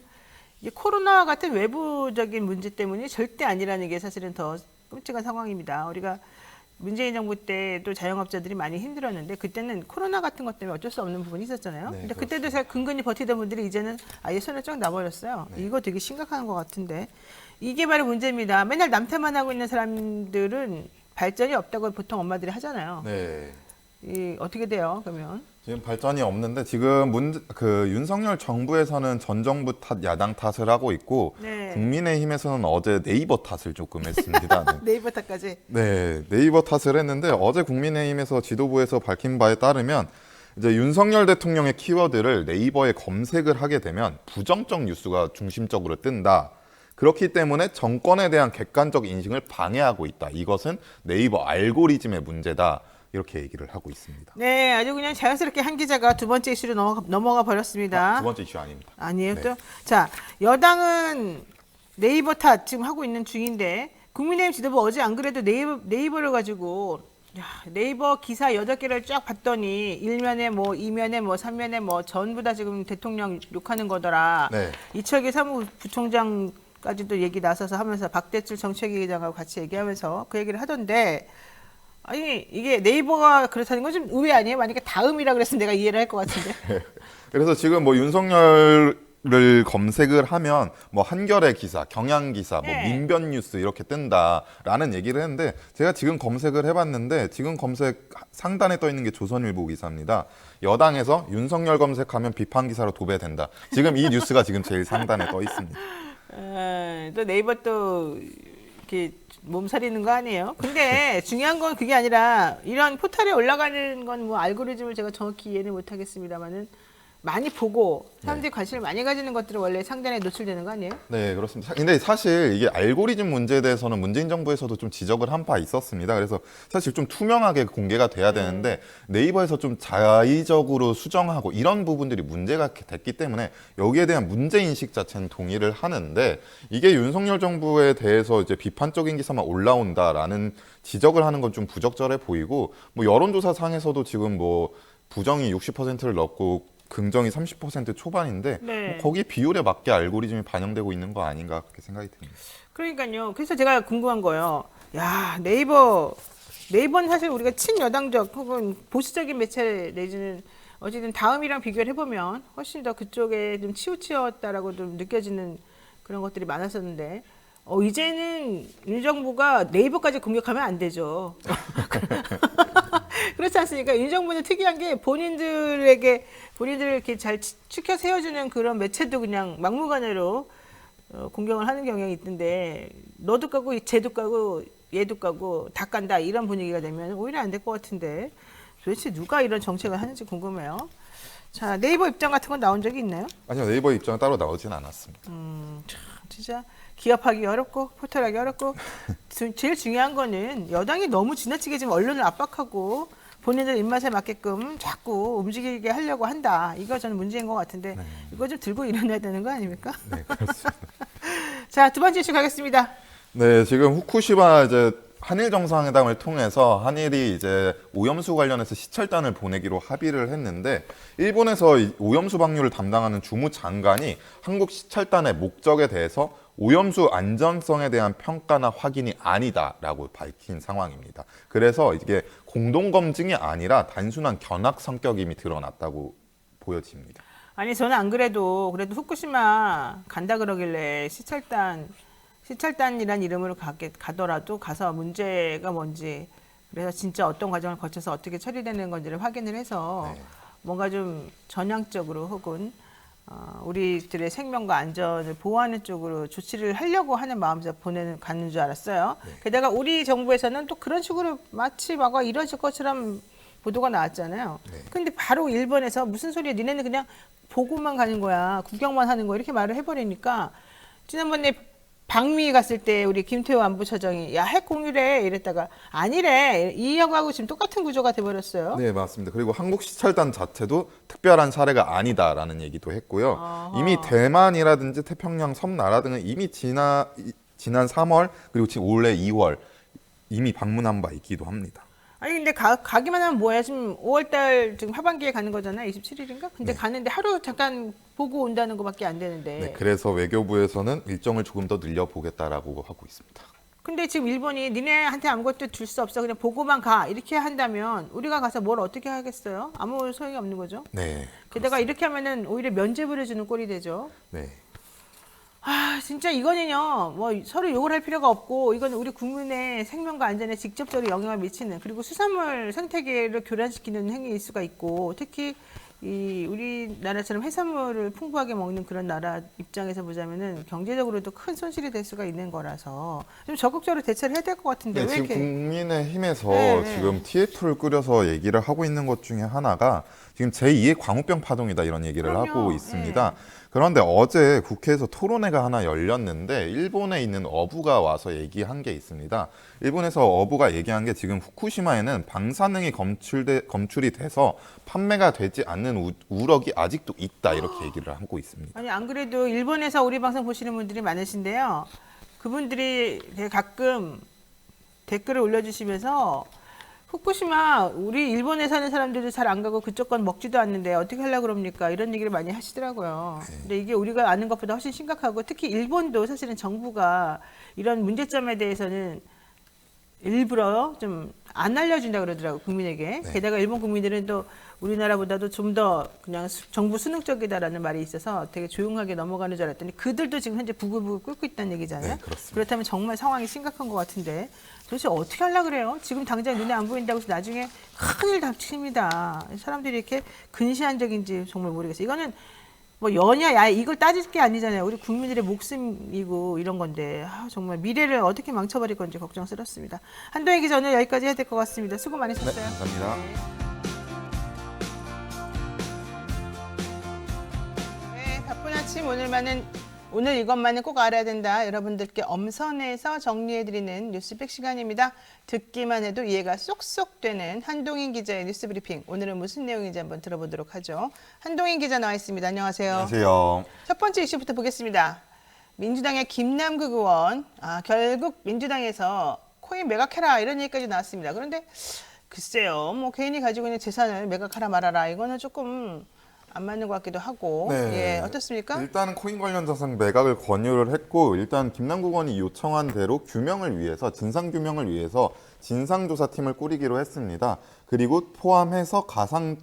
이게 코로나와 같은 외부적인 문제 때문이 절대 아니라는 게 사실은 더 끔찍한 상황입니다. 우리가 문재인 정부 때도 자영업자들이 많이 힘들었는데 그때는 코로나 같은 것 때문에 어쩔 수 없는 부분이 있었잖아요. 네, 근데 그때도 잘 근근히 버티던 분들이 이제는 아예 손을 쫙 놔버렸어요. 네. 이거 되게 심각한 것 같은데 이게 바로 문제입니다. 맨날 남탓만 하고 있는 사람들은 발전이 없다고 보통 엄마들이 하잖아요. 네. 이 어떻게 돼요? 그러면 지금 발전이 없는데 지금 윤석열 정부에서는 전 정부 탓, 야당 탓을 하고 있고 네. 국민의힘에서는 어제 네이버 탓을 조금 했습니다. 네. 네이버 탓까지. 네, 네이버 탓을 했는데 어제 국민의힘에서 지도부에서 밝힌 바에 따르면 이제 윤석열 대통령의 키워드를 네이버에 검색을 하게 되면 부정적 뉴스가 중심적으로 뜬다. 그렇기 때문에 정권에 대한 객관적 인식을 방해하고 있다. 이것은 네이버 알고리즘의 문제다. 이렇게 얘기를 하고 있습니다. 네, 아주 그냥 자연스럽게 한 기자가 두 번째 이슈로 넘어가 버렸습니다. 두 번째 이슈 아닙니다. 아니에요 네. 또? 자, 여당은 네이버 탓 지금 하고 있는 중인데 국민의힘 지도부 어제 안 그래도 네이버를 가지고 네이버 기사 8개를 쫙 봤더니 1면에 뭐 2면에 뭐 3면에 뭐 전부 다 지금 대통령 욕하는 거더라. 네. 이철규 사무부총장까지도 얘기 나서서 하면서 박대출 정책위 기장하고 같이 얘기하면서 그 얘기를 하던데 아니 이게 네이버가 그렇다는 건 좀 의외 아니에요? 만약에 다음이라 그랬으면 내가 이해를 할 것 같은데. 그래서 지금 뭐 윤석열을 검색을 하면 뭐 한겨레 기사, 경향 기사, 뭐 네. 민변 뉴스 이렇게 뜬다라는 얘기를 했는데 제가 지금 검색을 해봤는데 지금 검색 상단에 떠 있는 게 조선일보 기사입니다. 여당에서 윤석열 검색하면 비판 기사로 도배된다. 지금 이 뉴스가 지금 제일 상단에 떠 있습니다. 또 네이버 또 이렇게 몸살이는 거 아니에요? 근데 중요한 건 그게 아니라 이런 포털에 올라가는 건 뭐 알고리즘을 제가 정확히 이해는 못하겠습니다만은 많이 보고 사람들이 관심을 많이 가지는 것들은 원래 상단에 노출되는 거 아니에요? 네, 그렇습니다. 근데 사실 이게 알고리즘 문제에 대해서는 문재인 정부에서도 좀 지적을 한 바 있었습니다. 그래서 사실 좀 투명하게 공개가 돼야 되는데 네이버에서 좀 자의적으로 수정하고 이런 부분들이 문제가 됐기 때문에 여기에 대한 문제인식 자체는 동의를 하는데 이게 윤석열 정부에 대해서 이제 비판적인 기사만 올라온다라는 지적을 하는 건 좀 부적절해 보이고 뭐 여론조사 상에서도 지금 뭐 부정이 60%를 넘고 긍정이 30% 초반인데 네. 뭐 거기 비율에 맞게 알고리즘이 반영되고 있는 거 아닌가 그렇게 생각이 듭니다. 그러니까요. 그래서 제가 궁금한 거예요. 야, 네이버는 사실 우리가 친여당적 혹은 보수적인 매체 내지는 어쨌든 다음이랑 비교를 해보면 훨씬 더 그쪽에 좀 치우치었다라고 좀 느껴지는 그런 것들이 많았었는데 이제는 윤 정부가 네이버까지 공격하면 안 되죠. 그렇지 않습니까? 윤 정부는 특이한 게 본인들을 이렇게 잘 추켜 세워주는 그런 매체도 그냥 막무가내로 공격을 하는 경향이 있던데 너도 까고 쟤도 까고 얘도 까고 다 깐다 이런 분위기가 되면 오히려 안 될 것 같은데 도대체 누가 이런 정책을 하는지 궁금해요. 자, 네이버 입장 같은 건 나온 적이 있나요? 아니요, 네이버 입장은 따로 나오진 않았습니다. 참, 진짜 기업하기 어렵고 포털하기 어렵고 제일 중요한 거는 여당이 너무 지나치게 지금 언론을 압박하고 본인들 입맛에 맞게끔 자꾸 움직이게 하려고 한다. 이거 저는 문제인 것 같은데 이거 좀 들고 일어나야 되는 거 아닙니까? 네, 그렇습니다. 자, 두 번째 이슈 가겠습니다. 네, 지금 후쿠시마 이제 한일 정상회담을 통해서 한일이 이제 오염수 관련해서 시찰단을 보내기로 합의를 했는데 일본에서 이 오염수 방류를 담당하는 주무장관이 한국 시찰단의 목적에 대해서 오염수 안전성에 대한 평가나 확인이 아니다라고 밝힌 상황입니다. 그래서 이게 공동검증이 아니라 단순한 견학 성격임이 드러났다고 보여집니다. 아니 저는 안 그래도 후쿠시마 간다 그러길래 시찰단이란 이름으로 가더라도 가서 문제가 뭔지 그래서 진짜 어떤 과정을 거쳐서 어떻게 처리되는 건지를 확인을 해서 네. 뭔가 좀 전향적으로 혹은 우리들의 생명과 안전을 보호하는 쪽으로 조치를 하려고 하는 마음에서 가는 줄 알았어요. 네. 게다가 우리 정부에서는 또 그런 식으로 마치 막 이뤄질 것처럼 보도가 나왔잖아요. 네. 근데 바로 일본에서 무슨 소리야? 니네는 그냥 보고만 가는 거야. 구경만 하는 거야. 이렇게 말을 해버리니까 지난번에 방미 갔을 때 우리 김태호 안보처장이 야, 핵 공유래 이랬다가 아니래 이하고 지금 똑같은 구조가 돼버렸어요. 네, 맞습니다. 그리고 한국 시찰단 자체도 특별한 사례가 아니다라는 얘기도 했고요. 아하. 이미 대만이라든지 태평양 섬나라 등은 이미 지난 3월 그리고 지금 올해 2월 이미 방문한 바 있기도 합니다. 아니 근데 가기만 하면 뭐야? 지금 5월달 지금 하반기에 가는 거잖아. 27일인가? 근데 네. 가는데 하루 잠깐 보고 온다는 거밖에 안 되는데. 네, 그래서 외교부에서는 일정을 조금 더 늘려보겠다라고 하고 있습니다. 근데 지금 일본이 니네한테 아무것도 줄 수 없어. 그냥 보고만 가. 이렇게 한다면 우리가 가서 뭘 어떻게 하겠어요? 아무 소용이 없는 거죠. 네, 게다가 이렇게 하면은 오히려 면죄부를 주는 꼴이 되죠. 네, 아, 진짜 이거는요, 뭐 서로 욕을 할 필요가 없고, 이건 우리 국민의 생명과 안전에 직접적으로 영향을 미치는, 그리고 수산물 생태계를 교란시키는 행위일 수가 있고, 특히 이 우리나라처럼 해산물을 풍부하게 먹는 그런 나라 입장에서 보자면은 경제적으로도 큰 손실이 될 수가 있는 거라서 좀 적극적으로 대처를 해야 될 것 같은데 네, 왜 지금 이렇게? 국민의힘에서 네. 지금 TF를 꾸려서 얘기를 하고 있는 것 중에 하나가 지금 제2의 광우병 파동이다 이런 얘기를 그럼요. 하고 있습니다. 그런데 어제 국회에서 토론회가 하나 열렸는데 일본에 있는 어부가 와서 얘기한 게 있습니다. 일본에서 어부가 얘기한 게 지금 후쿠시마에는 방사능이 검출이 돼서 판매가 되지 않는 우럭이 아직도 있다 이렇게 얘기를 하고 있습니다. 아니 안 그래도 일본에서 우리 방송 보시는 분들이 많으신데요. 그분들이 되게 가끔 댓글을 올려주시면서 후쿠시마 우리 일본에 사는 사람들도 잘 안 가고 그쪽 건 먹지도 않는데 어떻게 하려고 그럽니까? 이런 얘기를 많이 하시더라고요. 근데 이게 우리가 아는 것보다 훨씬 심각하고 특히 일본도 사실은 정부가 이런 문제점에 대해서는 일부러 좀 안 알려준다 그러더라고 국민에게. 네. 게다가 일본 국민들은 또 우리나라보다도 좀 더 그냥 정부 순응적이다라는 말이 있어서 되게 조용하게 넘어가는 줄 알았더니 그들도 지금 현재 부글부글 끓고 있다는 얘기잖아요. 네, 그렇습니다. 그렇다면 정말 상황이 심각한 것 같은데 도대체 어떻게 하려고 그래요? 지금 당장 눈에 안 보인다고 해서 나중에 큰일 닥칩니다. 사람들이 이렇게 근시안적인지 정말 모르겠어요. 이거는 뭐 연야 야 이걸 따질 게 아니잖아요. 우리 국민들의 목숨이고 이런 건데 정말 미래를 어떻게 망쳐버릴 건지 걱정스럽습니다. 한동희 기자 오늘 여기까지 해야 될 것 같습니다. 수고 네, 많으셨어요. 감사합니다. 네, 바쁜 아침 오늘 이것만은 꼭 알아야 된다. 여러분들께 엄선해서 정리해드리는 뉴스백 시간입니다. 듣기만 해도 이해가 쏙쏙 되는 한동인 기자의 뉴스 브리핑. 오늘은 무슨 내용인지 한번 들어보도록 하죠. 한동인 기자 나와 있습니다. 안녕하세요. 안녕하세요. 첫 번째 이슈부터 보겠습니다. 민주당의 김남국 의원, 결국 민주당에서 코인 매각해라 이런 얘기까지 나왔습니다. 그런데 글쎄요, 뭐 개인이 가지고 있는 재산을 매각하라 말아라 이거는 조금 안 맞는 것 같기도 하고, 네. 예, 어떻습니까? 일단 코인 관련 자산 매각을 권유를 했고 일단 김남국 의원이 요청한 대로 규명을 위해서 진상 규명을 위해서 진상조사팀을 꾸리기로 했습니다. 그리고 포함해서 가상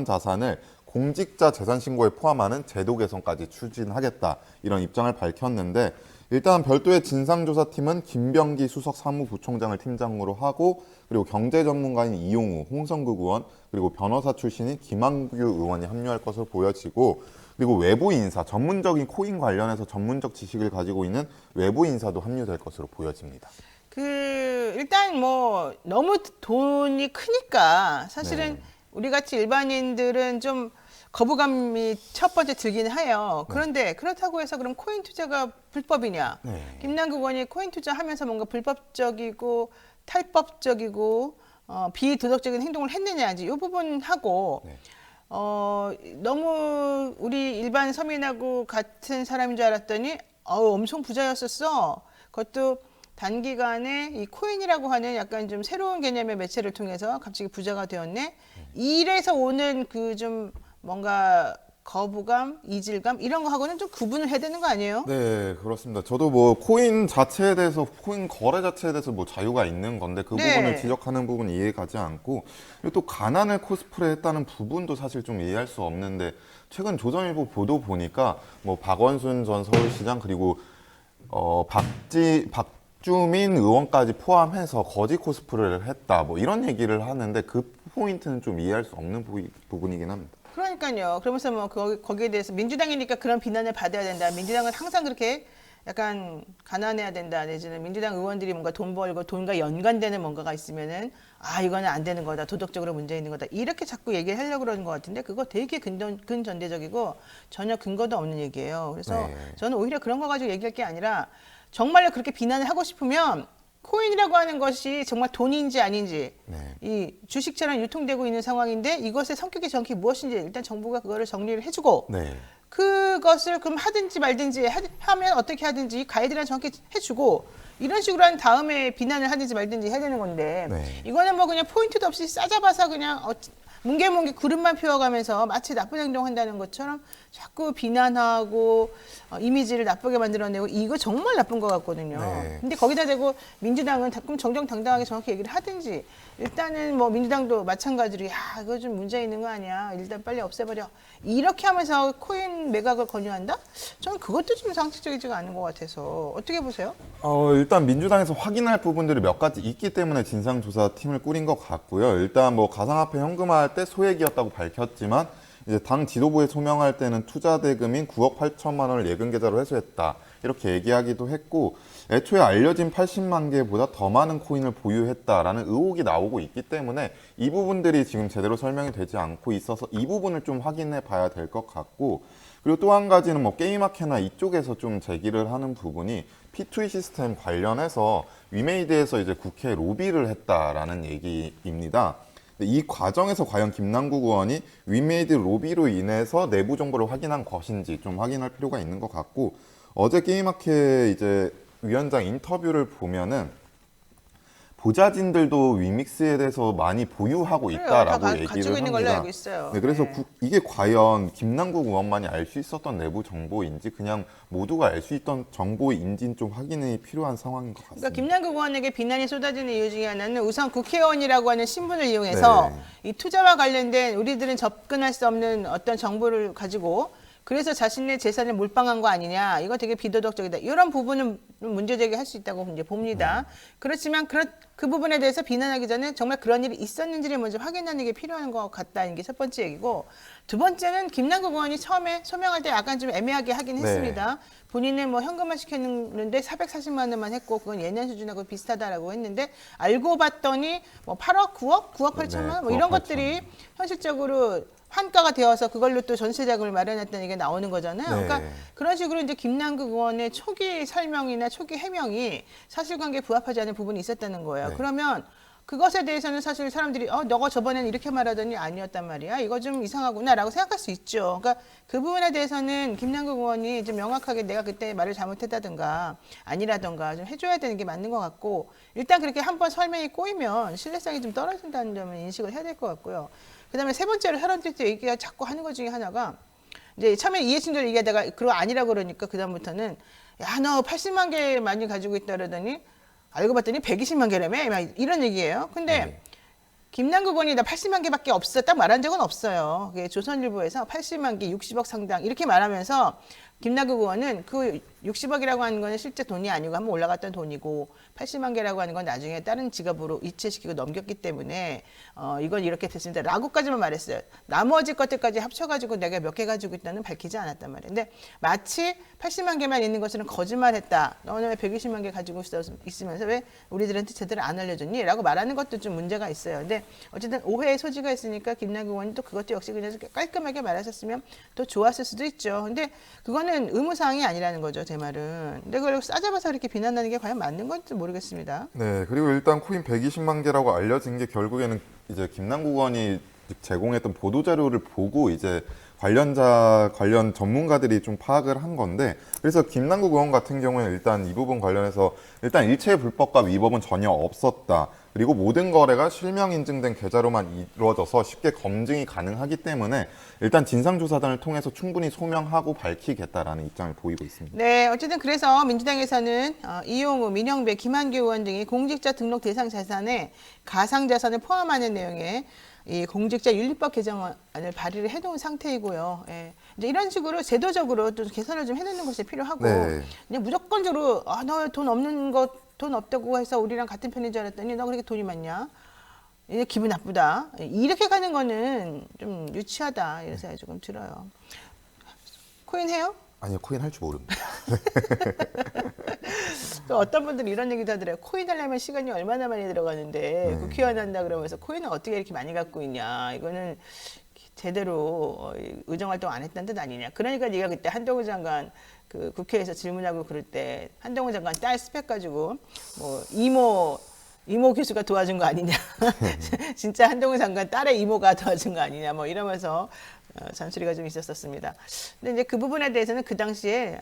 자산을 공직자 재산 신고에 포함하는 제도 개선까지 추진하겠다 이런 입장을 밝혔는데 일단 별도의 진상조사팀은 김병기 수석 사무부총장을 팀장으로 하고 그리고 경제 전문가인 이용우, 홍성국 의원 그리고 변호사 출신인 김한규 의원이 합류할 것으로 보여지고 그리고 외부 인사, 전문적인 코인 관련해서 전문적 지식을 가지고 있는 외부 인사도 합류될 것으로 보여집니다. 일단 뭐 너무 돈이 크니까 사실은 네. 우리 같이 일반인들은 좀 거부감이 첫 번째 들기는 해요. 그런데 그렇다고 해서 그럼 코인 투자가 불법이냐? 네. 김남국 의원이 코인 투자하면서 뭔가 불법적이고 탈법적이고 비도덕적인 행동을 했느냐 이제 이 부분하고 네. 너무 우리 일반 서민하고 같은 사람인 줄 알았더니 엄청 부자였었어. 그것도 단기간에 이 코인이라고 하는 약간 좀 새로운 개념의 매체를 통해서 갑자기 부자가 되었네. 이래서 오는 그 좀 뭔가 거부감, 이질감 이런 거하고는 좀 구분을 해야 되는 거 아니에요? 네, 그렇습니다. 저도 뭐 코인 자체에 대해서 코인 거래 자체에 대해서 뭐 자유가 있는 건데 그 네. 부분을 지적하는 부분 이해가지 않고 그리고 또 가난을 코스프레했다는 부분도 사실 좀 이해할 수 없는데 최근 조선일보 보도 보니까 뭐 박원순 전 서울시장 그리고 박주민 의원까지 포함해서 거지 코스프레를 했다 뭐 이런 얘기를 하는데 그 포인트는 좀 이해할 수 없는 부분이긴 합니다. 그러니까요. 그러면서 뭐 거기에 대해서 민주당이니까 그런 비난을 받아야 된다. 민주당은 항상 그렇게 약간 가난해야 된다. 내지는 민주당 의원들이 뭔가 돈 벌고 돈과 연관되는 뭔가가 있으면은 이거는 안 되는 거다. 도덕적으로 문제 있는 거다. 이렇게 자꾸 얘기를 하려고 그러는 것 같은데 그거 되게 근전대적이고 전혀 근거도 없는 얘기예요. 그래서 네. 저는 오히려 그런 거 가지고 얘기할 게 아니라 정말로 그렇게 비난을 하고 싶으면 코인이라고 하는 것이 정말 돈인지 아닌지 네. 이 주식처럼 유통되고 있는 상황인데 이것의 성격이 정확히 무엇인지 일단 정부가 그거를 정리를 해주고 네. 그것을 그럼 하든지 말든지 하면 어떻게 하든지 가이드라인 정확히 해주고 이런 식으로 한 다음에 비난을 하든지 말든지 해야 되는 건데 네. 이거는 뭐 그냥 포인트도 없이 싸잡아서 그냥 뭉게뭉게 구름만 피워가면서 마치 나쁜 행동한다는 것처럼 자꾸 비난하고 이미지를 나쁘게 만들어내고 이거 정말 나쁜 것 같거든요. 네. 근데 거기다 대고 민주당은 가끔 정정당당하게 정확히 얘기를 하든지 일단은 뭐 민주당도 마찬가지로 이거 좀 문제 있는 거 아니야. 일단 빨리 없애버려. 이렇게 하면서 코인 매각을 권유한다? 저는 그것도 좀 상식적이지가 않은 것 같아서 어떻게 보세요? 일단 민주당에서 확인할 부분들이 몇 가지 있기 때문에 진상조사팀을 꾸린 것 같고요. 일단 뭐 가상화폐 현금화할 때 소액이었다고 밝혔지만 이제 당 지도부에 소명할 때는 투자 대금인 9억 8천만 원을 예금 계좌로 회수했다. 이렇게 얘기하기도 했고 애초에 알려진 80만 개보다 더 많은 코인을 보유했다라는 의혹이 나오고 있기 때문에 이 부분들이 지금 제대로 설명이 되지 않고 있어서 이 부분을 좀 확인해 봐야 될 것 같고 그리고 또 한 가지는 뭐 게임마켓이나 이쪽에서 좀 제기를 하는 부분이 P2E 시스템 관련해서 위메이드에서 이제 국회에 로비를 했다라는 얘기입니다. 이 과정에서 과연 김남국 의원이 위메이드 로비로 인해서 내부 정보를 확인한 것인지 좀 확인할 필요가 있는 것 같고 어제 게임마켓 이제 위원장 인터뷰를 보면은 보좌진들도 위믹스에 대해서 많이 보유하고 있다라고 다 얘기를 가지고 있는 걸로 합니다. 알고 있어요. 네, 그래서 네. 이게 과연 김남국 의원만이 알 수 있었던 내부 정보인지 그냥 모두가 알 수 있던 정보인지는 좀 확인이 필요한 상황인 것 같습니다. 그러니까 김남국 의원에게 비난이 쏟아지는 이유 중에 하나는 우선 국회의원이라고 하는 신분을 이용해서 네. 이 투자와 관련된 우리들은 접근할 수 없는 어떤 정보를 가지고 그래서 자신의 재산을 몰빵한 거 아니냐. 이거 되게 비도덕적이다. 이런 부분은 문제 제기할 수 있다고 이제 봅니다. 그렇지만 그 부분에 대해서 비난하기 전에 정말 그런 일이 있었는지를 먼저 확인하는 게 필요한 것 같다는 게 첫 번째 얘기고 두 번째는 김남국 의원이 처음에 소명할 때 약간 좀 애매하게 하긴 했습니다. 본인은 뭐 현금화 시켰는데 440만 원만 했고 그건 예년 수준하고 비슷하다라고 했는데 알고 봤더니 뭐 8억, 9억 8천만 원 뭐 이런 9억 8천. 것들이 현실적으로 환가가 되어서 그걸로 또 전세 자금을 마련했다는 얘기가 나오는 거잖아요. 네. 그러니까 그런 식으로 이제 김남국 의원의 초기 설명이나 초기 해명이 사실관계에 부합하지 않은 부분이 있었다는 거예요. 네. 그러면 그것에 대해서는 사실 사람들이 너가 저번에는 이렇게 말하더니 아니었단 말이야. 이거 좀 이상하구나라고 생각할 수 있죠. 그러니까 그 부분에 대해서는 김남국 의원이 좀 명확하게 내가 그때 말을 잘못했다든가 아니라든가 좀 해줘야 되는 게 맞는 것 같고 일단 그렇게 한번 설명이 꼬이면 신뢰성이 좀 떨어진다는 점을 인식을 해야 될 것 같고요. 그다음에 세 번째로 혈안들도 얘기가 자꾸 하는 것 중에 하나가 이제 처음에 이해충돌 얘기하다가 그거 아니라고 그러니까 그다음부터는 야, 너 80만 개 많이 가지고 있다 그러더니 알고 봤더니 120만 개라며 막 이런 얘기예요. 근데 네. 김남국 의원이 나 80만 개밖에 없어 딱 말한 적은 없어요. 그게 조선일보에서 80만 개 60억 상당 이렇게 말하면서 김남국 의원은 그 60억이라고 하는 거는 실제 돈이 아니고 한번 올라갔던 돈이고 80만 개라고 하는 건 나중에 다른 지갑으로 이체시키고 넘겼기 때문에 이건 이렇게 됐습니다. 라고까지만 말했어요. 나머지 것들까지 합쳐가지고 내가 몇 개 가지고 있다는 밝히지 않았단 말이에요. 근데 마치 80만 개만 있는 것처럼 거짓말했다. 너는 왜 120만 개 가지고 있으면서 왜 우리들한테 제대로 안 알려줬니? 라고 말하는 것도 좀 문제가 있어요. 근데 어쨌든 오해의 소지가 있으니까 김남국 의원이 또 그것도 역시 그냥 깔끔하게 말하셨으면 더 좋았을 수도 있죠. 근데 그거는 의무사항이 아니라는 거죠. 제 말은. 근데 그걸 싸잡아서 이렇게 비난하는 게 과연 맞는 건지 모르겠습니다. 네, 그리고 일단 코인 120만 개라고 알려진 게 결국에는 이제 김남국 의원이 제공했던 보도 자료를 보고 이제 관련 전문가들이 좀 파악을 한 건데, 그래서 김남국 의원 같은 경우는 일단 이 부분 관련해서 일단 일체 불법과 위법은 전혀 없었다. 그리고 모든 거래가 실명 인증된 계좌로만 이루어져서 쉽게 검증이 가능하기 때문에 일단 진상조사단을 통해서 충분히 소명하고 밝히겠다라는 입장을 보이고 있습니다. 네, 어쨌든 그래서 민주당에서는 이용우, 민영배, 김한규 의원 등이 공직자 등록 대상 자산에 가상자산을 포함하는 내용의 이 공직자 윤리법 개정안을 발의를 해놓은 상태이고요. 예. 이제 이런 식으로 제도적으로 또 개선을 좀 해놓는 것이 필요하고 네. 그냥 무조건적으로 너 돈 없는 거 돈 없다고 해서 우리랑 같은 편인 줄 알았더니 너 그렇게 돈이 많냐? 이제 기분 나쁘다. 이렇게 가는 거는 좀 유치하다 이런 생각이 조금 들어요. 코인 해요? 아니요, 코인 할 줄 모릅니다. 또 어떤 분들은 이런 얘기도 하더라고요. 코인 하려면 시간이 얼마나 많이 들어가는데 국회의원 한다 그러면서 코인을 어떻게 이렇게 많이 갖고 있냐. 이거는 제대로 의정활동 안 했다는 뜻 아니냐. 그러니까 네가 그때 한동훈 장관 그 국회에서 질문하고 그럴 때 한동훈 장관 딸 스펙 가지고 뭐 이모 교수가 도와준 거 아니냐. 진짜 한동훈 장관 딸의 이모가 도와준 거 아니냐. 뭐 이러면서 잔소리가 좀 있었습니다. 근데 이제 그 부분에 대해서는 그 당시에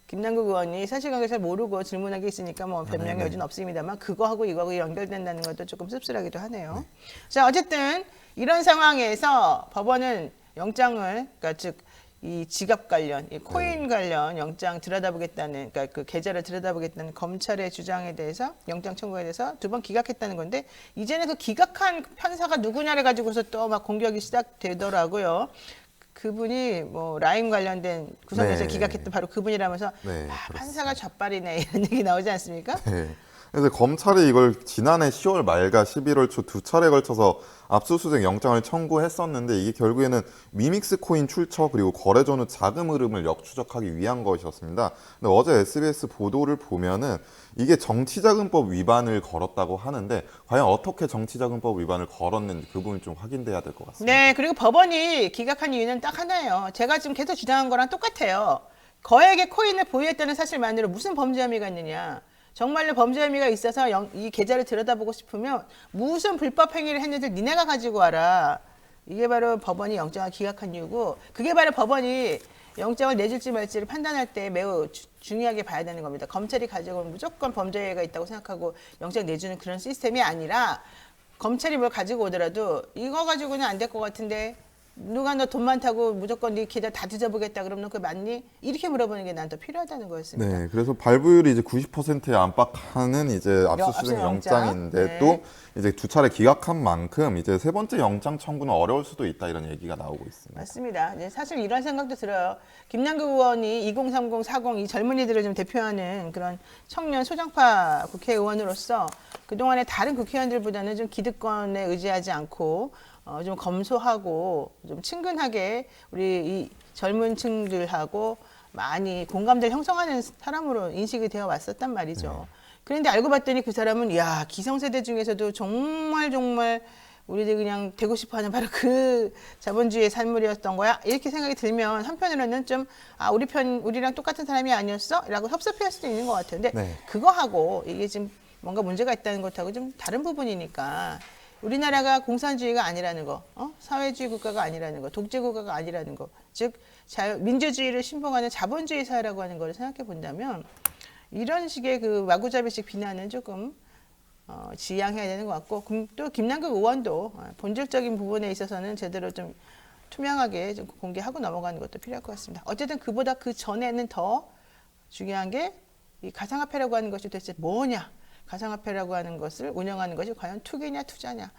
김남국 의원이 사실관계 잘 모르고 질문한 게 있으니까 뭐 변명의 여지는 없습니다만 그거하고 이거하고 연결된다는 것도 조금 씁쓸하기도 하네요. 자, 어쨌든 이런 상황에서 법원은 영장을, 그러니까 즉 이 지갑 관련, 이 코인 관련 영장 들여다보겠다는, 그러니까 그 계좌를 들여다보겠다는 검찰의 주장에 대해서 영장 청구에 대해서 2번 기각했다는 건데 이제는 그 기각한 판사가 누구냐를 가지고서 또 막 공격이 시작되더라고요. 그분이 뭐 라임 관련된 구성에서 네. 기각했던 바로 그분이라면서 네, 판사가 좌빨이네 이런 얘기 나오지 않습니까? 네. 그래서 검찰이 이걸 지난해 10월 말과 11월 초 두 차례 걸쳐서 압수수색 영장을 청구했었는데 이게 결국에는 위믹스 코인 출처 그리고 거래 전후 자금 흐름을 역추적하기 위한 것이었습니다. 근데 어제 SBS 보도를 보면은 이게 정치자금법 위반을 걸었다고 하는데 과연 어떻게 정치자금법 위반을 걸었는지 그 부분이 좀 확인돼야 될 것 같습니다. 네, 그리고 법원이 기각한 이유는 딱 하나예요. 제가 지금 계속 주장한 거랑 똑같아요. 거액의 코인을 보유했다는 사실만으로 무슨 범죄 혐의가 있느냐. 정말로 범죄 혐의가 있어서 이 계좌를 들여다보고 싶으면 무슨 불법 행위를 했는지 니네가 가지고 와라. 이게 바로 법원이 영장을 기각한 이유고 그게 바로 법원이 영장을 내줄지 말지를 판단할 때 매우 중요하게 봐야 되는 겁니다. 검찰이 가지고 온 무조건 범죄가 있다고 생각하고 영장 내주는 그런 시스템이 아니라 검찰이 뭘 가지고 오더라도 이거 가지고는 안 될 것 같은데 누가 너 돈 많다고 무조건 네 계좌 다 뒤져보겠다 그러면 그거 맞니? 이렇게 물어보는 게 난 더 필요하다는 거였습니다. 네, 그래서 발부율이 이제 90%에 안팎하는 이제 압수수색 영장. 영장인데 네. 또 이제 두 차례 기각한 만큼 이제 세 번째 영장 청구는 어려울 수도 있다 이런 얘기가 나오고 있습니다. 맞습니다. 이제 사실 이런 생각도 들어요. 김남국 의원이 2030, 40 이 젊은이들을 좀 대표하는 그런 청년 소장파 국회의원으로서 그동안에 다른 국회의원들보다는 좀 기득권에 의지하지 않고 좀 검소하고 좀 친근하게 우리 이 젊은 층들하고 많이 공감대를 형성하는 사람으로 인식이 되어 왔었단 말이죠. 그런데 알고 봤더니 그 사람은 야 기성세대 중에서도 정말 우리들이 그냥 되고 싶어하는 바로 그 자본주의의 산물이었던 거야 이렇게 생각이 들면 한편으로는 좀 우리랑 똑같은 사람이 아니었어라고 섭섭해할 수도 있는 것 같은데 네. 그거하고 이게 지금 뭔가 문제가 있다는 것하고 좀 다른 부분이니까. 우리나라가 공산주의가 아니라는 거, 사회주의 국가가 아니라는 거, 독재 국가가 아니라는 거, 즉 민주주의를 신봉하는 자본주의 사회라고 하는 걸 생각해 본다면 이런 식의 그 마구잡이식 비난은 조금 지양해야 되는 것 같고 또 김남국 의원도 본질적인 부분에 있어서는 제대로 좀 투명하게 좀 공개하고 넘어가는 것도 필요할 것 같습니다. 어쨌든 그보다 그 전에는 더 중요한 게 이 가상화폐라고 하는 것이 도대체 뭐냐? 가상화폐라고 하는 것을 운영하는 것이 과연 투기냐 투자냐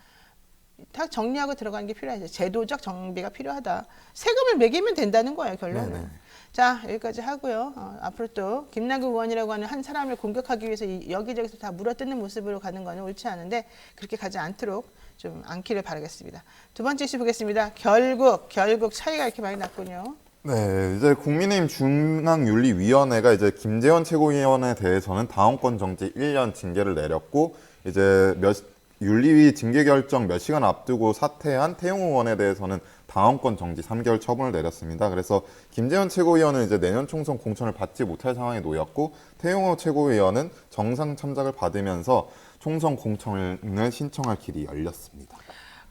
다 정리하고 들어가는 게 필요하죠. 제도적 정비가 필요하다. 세금을 매기면 된다는 거예요 결론은. 네네. 자 여기까지 하고요. 앞으로 또 김남국 의원이라고 하는 한 사람을 공격하기 위해서 여기저기서 다 물어뜯는 모습으로 가는 거는 옳지 않은데 그렇게 가지 않도록 좀 않기를 바라겠습니다. 두 번째 이슈 보겠습니다. 결국 차이가 이렇게 많이 났군요. 네, 이제 국민의힘 중앙윤리위원회가 이제 김재원 최고위원에 대해서는 당원권 정지 1년 징계를 내렸고 이제 윤리위 징계 결정 몇 시간 앞두고 사퇴한 태용 의원에 대해서는 당원권 정지 3개월 처분을 내렸습니다. 그래서 김재원 최고위원은 이제 내년 총선 공천을 받지 못할 상황에 놓였고 태용 최고위원은 정상 참작을 받으면서 총선 공천을 신청할 길이 열렸습니다.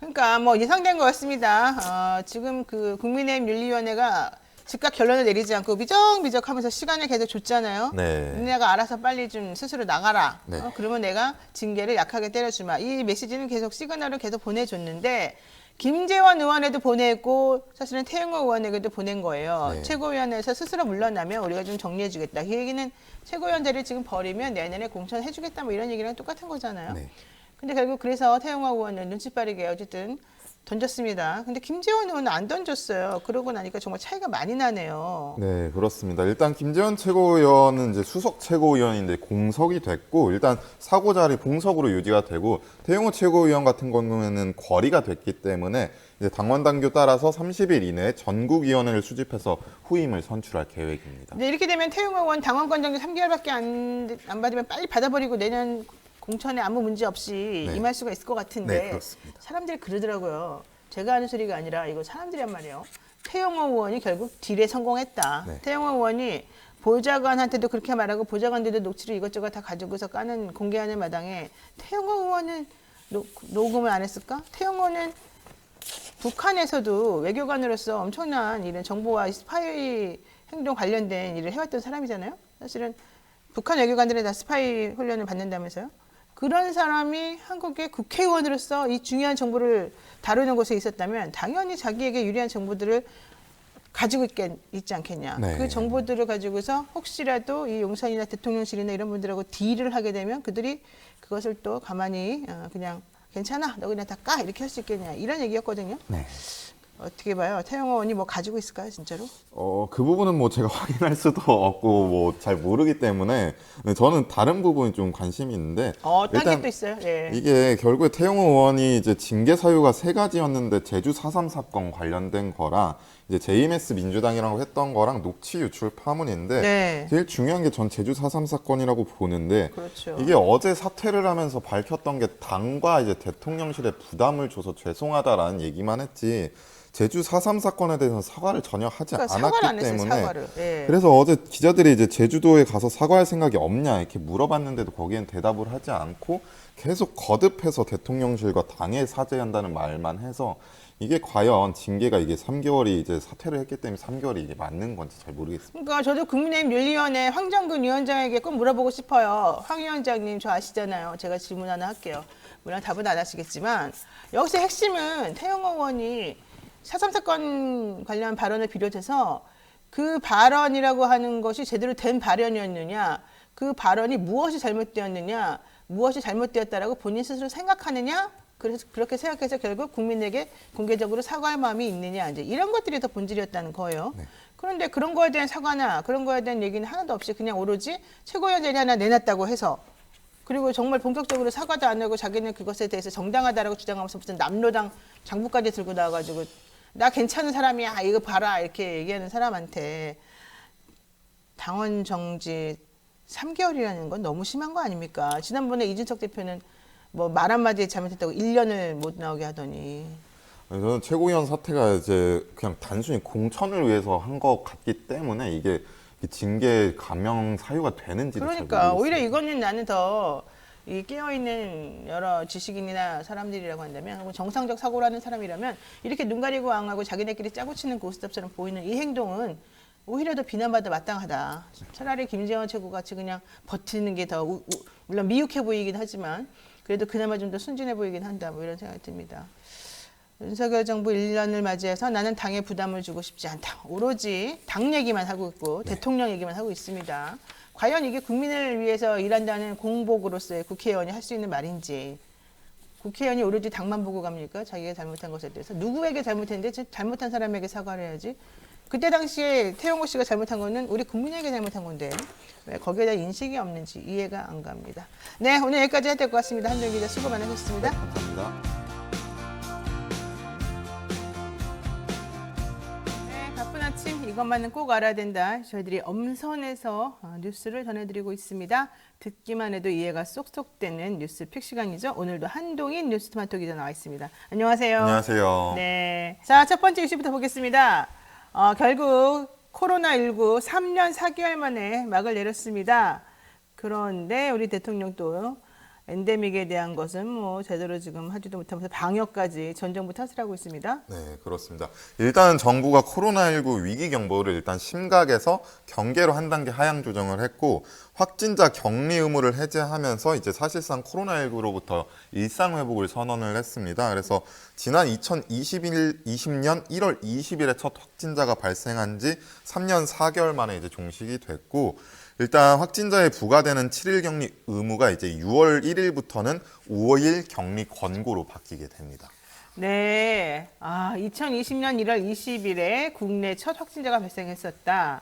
그러니까 뭐 예상된 것 같습니다. 지금 그 국민의힘 윤리위원회가 즉각 결론을 내리지 않고 미적미적하면서 시간을 계속 줬잖아요. 네. 내가 알아서 빨리 좀 스스로 나가라. 네. 그러면 내가 징계를 약하게 때려주마. 이 메시지는 계속 시그널을 계속 보내줬는데 김재원 의원에도 보냈고 사실은 태영호 의원에게도 보낸 거예요. 네. 최고위원회에서 스스로 물러나면 우리가 좀 정리해주겠다. 그 얘기는 최고위원 자리를 지금 버리면 내년에 공천해주겠다 뭐 이런 얘기랑 똑같은 거잖아요. 네. 근데 결국 그래서 태영호 의원은 눈치 빠르게 어쨌든 던졌습니다. 근데 김재원 의원은 안 던졌어요. 그러고 나니까 정말 차이가 많이 나네요. 네, 그렇습니다. 일단 김재원 최고위원은 이제 수석 최고위원인데 공석이 됐고 일단 사고 자리 공석으로 유지가 되고 태용호 최고위원 같은 경우에는 거리가 됐기 때문에 이제 당원 당규 따라서 30일 이내에 전국위원회를 수집해서 후임을 선출할 계획입니다. 근데 이렇게 되면 태용호 의원 당원권 정지 3개월밖에 안 받으면 빨리 받아버리고 내년 공천에 아무 문제 없이 네. 임할 수가 있을 것 같은데 네, 그렇습니다. 사람들이 그러더라고요. 제가 하는 소리가 아니라 이거 사람들이 한 말이에요. 태영호 의원이 결국 딜에 성공했다. 네. 태영호 의원이 보좌관한테도 그렇게 말하고 보좌관들도 녹취를 이것저것 다 가지고서 까는 공개하는 마당에 태영호 의원은 녹음을 안 했을까? 태영호는 북한에서도 외교관으로서 엄청난 이런 정보와 스파이 행동 관련된 일을 해왔던 사람이잖아요. 사실은 북한 외교관들이 다 스파이 훈련을 받는다면서요. 그런 사람이 한국의 국회의원으로서 이 중요한 정보를 다루는 곳에 있었다면 당연히 자기에게 유리한 정보들을 가지고 있지 않겠냐. 네. 그 정보들을 가지고서 혹시라도 이 용산이나 대통령실이나 이런 분들하고 딜을 하게 되면 그들이 그것을 또 가만히 그냥 괜찮아, 너 그냥 다 까 이렇게 할 수 있겠냐 이런 얘기였거든요. 네. 어떻게 봐요? 태영호 의원이 뭐 가지고 있을까요, 진짜로? 그 부분은 뭐 제가 확인할 수도 없고 뭐 잘 모르기 때문에 네, 저는 다른 부분이 좀 관심이 있는데 딴 게 또 있어요. 예. 이게 결국에 태용호 의원이 이제 징계 사유가 세 가지였는데 제주 4.3 사건 관련된 거랑 이제 JMS 민주당이라고 했던 거랑 녹취 유출 파문인데 네. 제일 중요한 게 전 제주 4.3 사건이라고 보는데 그렇죠. 이게 어제 사퇴를 하면서 밝혔던 게 당과 이제 대통령실에 부담을 줘서 죄송하다라는 얘기만 했지 제주 4.3 사건에 대해서는 사과를 전혀 하지 그러니까 사과를 안 않았기 했어요, 때문에 사과를. 예. 그래서 어제 기자들이 이제 제주도에 가서 사과할 생각이 없냐 이렇게 물어봤는데도 거기엔 대답을 하지 않고 계속 거듭해서 대통령실과 당에 사죄한다는 말만 해서 이게 과연 징계가 이게 3개월이 이제 사퇴를 했기 때문에 3개월이 이게 맞는 건지 잘 모르겠습니다. 그러니까 저도 국민의힘 윤리위원회 황정근 위원장에게 꼭 물어보고 싶어요. 황 위원장님 저 아시잖아요. 제가 질문 하나 할게요. 물론 답은 안 하시겠지만 여기서 핵심은 태영호 의원이 4.3 사건 관련 발언을 비롯해서 그 발언이라고 하는 것이 제대로 된 발언이었느냐, 그 발언이 무엇이 잘못되었느냐, 무엇이 잘못되었다라고 본인 스스로 생각하느냐, 그래서 그렇게 생각해서 결국 국민에게 공개적으로 사과할 마음이 있느냐, 이제 이런 것들이 더 본질이었다는 거예요. 네. 그런데 그런 거에 대한 사과나 그런 거에 대한 얘기는 하나도 없이 그냥 오로지 최고위원 자리 하나 내놨다고 해서 그리고 정말 본격적으로 사과도 안 하고 자기는 그것에 대해서 정당하다라고 주장하면서 무슨 남로당 장부까지 들고 나와가지고 나 괜찮은 사람이야 이거 봐라 이렇게 얘기하는 사람한테 당원 정지 3개월이라는 건 너무 심한 거 아닙니까? 지난번에 이준석 대표는 뭐 말 한마디에 잘못했다고 1년을 못 나오게 하더니 저는 최고위원 사퇴가 이제 그냥 단순히 공천을 위해서 한 것 같기 때문에 이게 징계 감형 사유가 되는지 그러니까 오히려 이거는 나는 더 이 깨어있는 여러 지식인이나 사람들이라고 한다면 혹은 정상적 사고를 하는 사람이라면 이렇게 눈 가리고 앙하고 자기네끼리 짜고 치는 고스톱처럼 보이는 이 행동은 오히려 더 비난받아 마땅하다. 차라리 김재원 최고 같이 그냥 버티는 게 더 물론 미육해 보이긴 하지만 그래도 그나마 좀 더 순진해 보이긴 한다. 뭐 이런 생각이 듭니다. 윤석열 정부 1년을 맞이해서 나는 당에 부담을 주고 싶지 않다. 오로지 당 얘기만 하고 있고 대통령 얘기만 하고 있습니다. 과연 이게 국민을 위해서 일한다는 공복으로서의 국회의원이 할 수 있는 말인지 국회의원이 오로지 당만 보고 갑니까? 자기가 잘못한 것에 대해서. 누구에게 잘못했는데 잘못한 사람에게 사과를 해야지. 그때 당시에 태영호 씨가 잘못한 거는 우리 국민에게 잘못한 건데 왜 거기에 대한 인식이 없는지 이해가 안 갑니다. 네, 오늘 여기까지 해야 될 것 같습니다. 한정 기자 수고 많으셨습니다. 감사합니다. 바쁜 아침 이것만은 꼭 알아야 된다. 저희들이 엄선해서 뉴스를 전해드리고 있습니다. 듣기만 해도 이해가 쏙쏙 되는 뉴스 픽 시간이죠. 오늘도 한동인 뉴스토마토 기자 나와 있습니다. 안녕하세요. 안녕하세요. 네, 자, 첫 번째 이슈부터 보겠습니다. 결국 코로나19 3년 4개월 만에 막을 내렸습니다. 그런데 우리 대통령도 엔데믹에 대한 것은 뭐 제대로 지금 하지도 못하면서 방역까지 전 정부 탓을 하고 있습니다. 네, 그렇습니다. 일단 정부가 코로나19 위기 경보를 일단 심각에서 경계로 한 단계 하향 조정을 했고 확진자 격리 의무를 해제하면서 이제 사실상 코로나19로부터 일상 회복을 선언을 했습니다. 그래서 지난 2020년 1월 20일에 첫 확진자가 발생한 지 3년 4개월 만에 이제 종식이 됐고 일단 확진자에 부과되는 7일 격리 의무가 이제 6월 1일부터는 5일 격리 권고로 바뀌게 됩니다. 네. 2020년 1월 20일에 국내 첫 확진자가 발생했었다.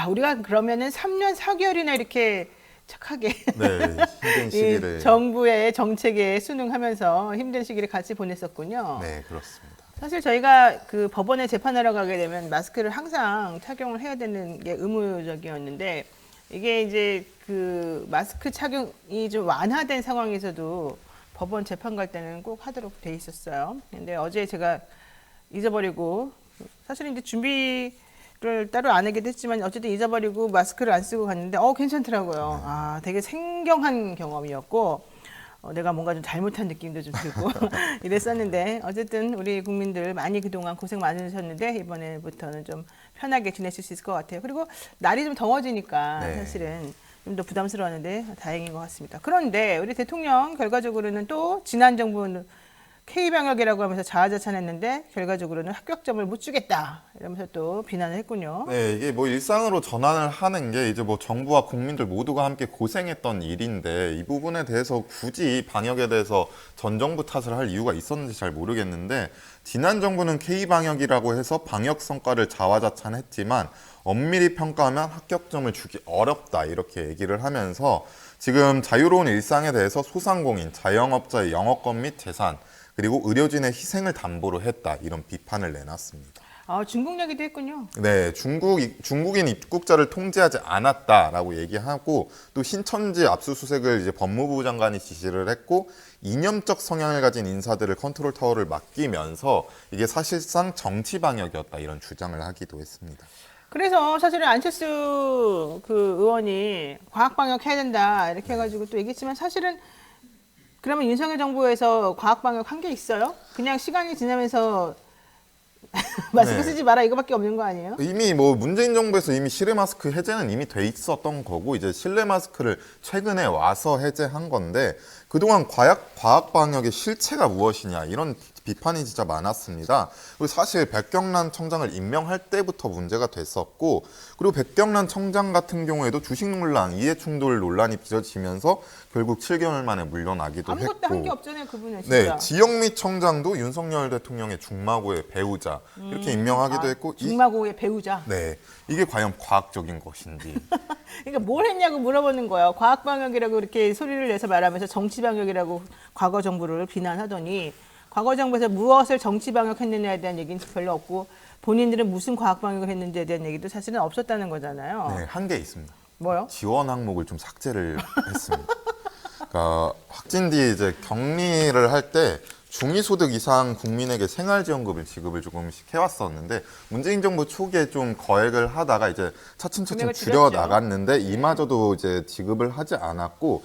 우리가 그러면은 3년 4개월이나 이렇게 착하게 네, 힘든 이 시기를. 정부의 정책에 순응하면서 힘든 시기를 같이 보냈었군요. 네, 그렇습니다. 사실 저희가 그 법원에 재판하러 가게 되면 마스크를 항상 착용을 해야 되는 게 의무적이었는데 이게 이제 그 마스크 착용이 좀 완화된 상황에서도 법원 재판 갈 때는 꼭 하도록 돼 있었어요. 근데 어제 제가 잊어버리고 사실은 이제 준비를 따로 안 하기도 했지만 어쨌든 잊어버리고 마스크를 안 쓰고 갔는데 괜찮더라고요. 되게 생경한 경험이었고 내가 뭔가 좀 잘못한 느낌도 좀 들고 이랬었는데 어쨌든 우리 국민들 많이 그동안 고생 많으셨는데 이번에부터는 좀 편하게 지내실 수 있을 것 같아요. 그리고 날이 좀 더워지니까 네. 사실은 좀 더 부담스러웠는데 다행인 것 같습니다. 그런데 우리 대통령 결과적으로는 또 지난 정부는 K방역이라고 하면서 자화자찬했는데 결과적으로는 합격점을 못 주겠다 이러면서 또 비난을 했군요. 네, 이게 뭐 일상으로 전환을 하는 게 이제 뭐 정부와 국민들 모두가 함께 고생했던 일인데 이 부분에 대해서 굳이 방역에 대해서 전 정부 탓을 할 이유가 있었는지 잘 모르겠는데 지난 정부는 K방역이라고 해서 방역 성과를 자화자찬했지만 엄밀히 평가하면 합격점을 주기 어렵다 이렇게 얘기를 하면서 지금 자유로운 일상에 대해서 소상공인, 자영업자의 영업권 및 재산 그리고 의료진의 희생을 담보로 했다 이런 비판을 내놨습니다. 중국 얘기도 했군요. 네, 중국인 입국자를 통제하지 않았다라고 얘기하고 또 신천지 압수수색을 이제 법무부 장관이 지시를 했고 이념적 성향을 가진 인사들을 컨트롤 타워를 맡기면서 이게 사실상 정치 방역이었다 이런 주장을 하기도 했습니다. 그래서 사실은 안철수 그 의원이 과학방역 해야 된다 이렇게 해가지고 또 얘기했지만 사실은 그러면 윤석열 정부에서 과학방역 한 게 있어요? 그냥 시간이 지나면서 마스크 네. 쓰지 마라 이거밖에 없는 거 아니에요? 이미 뭐 문재인 정부에서 이미 실외 마스크 해제는 이미 돼 있었던 거고 이제 실내 마스크를 최근에 와서 해제한 건데 그동안 과학 방역의 실체가 무엇이냐 이런 비판이 진짜 많았습니다. 그리고 사실 백경란 청장을 임명할 때부터 문제가 됐었고 그리고 백경란 청장 같은 경우에도 주식 논란, 이해충돌 논란이 빚어지면서 결국 7개월 만에 물러나기도 아무것도 했고 한 게 없잖아요 그분은 진짜. 네, 지영미 청장도 윤석열 대통령의 중마고의 배우자 이렇게 임명하기도 했고 중마고의 배우자. 네, 이게 과연 과학적인 것인지 그러니까 뭘 했냐고 물어보는 거예요. 과학방역이라고 이렇게 소리를 내서 말하면서 정치방역이라고 과거 정부를 비난하더니 과거 정부에서 무엇을 정치방역했느냐에 대한 얘기는 별로 없고 본인들은 무슨 과학방역을 했는지에 대한 얘기도 사실은 없었다는 거잖아요. 네, 한 게 있습니다. 뭐요? 지원 항목을 좀 삭제를 했습니다. 그러니까 확진 뒤에 이제 격리를 할 때 중위소득 이상 국민에게 생활지원금을 지급을 조금씩 해왔었는데 문재인 정부 초기에 좀 거액을 하다가 이제 차츰차츰 금액을 줄여 줄였죠. 나갔는데 이마저도 이제 지급을 하지 않았고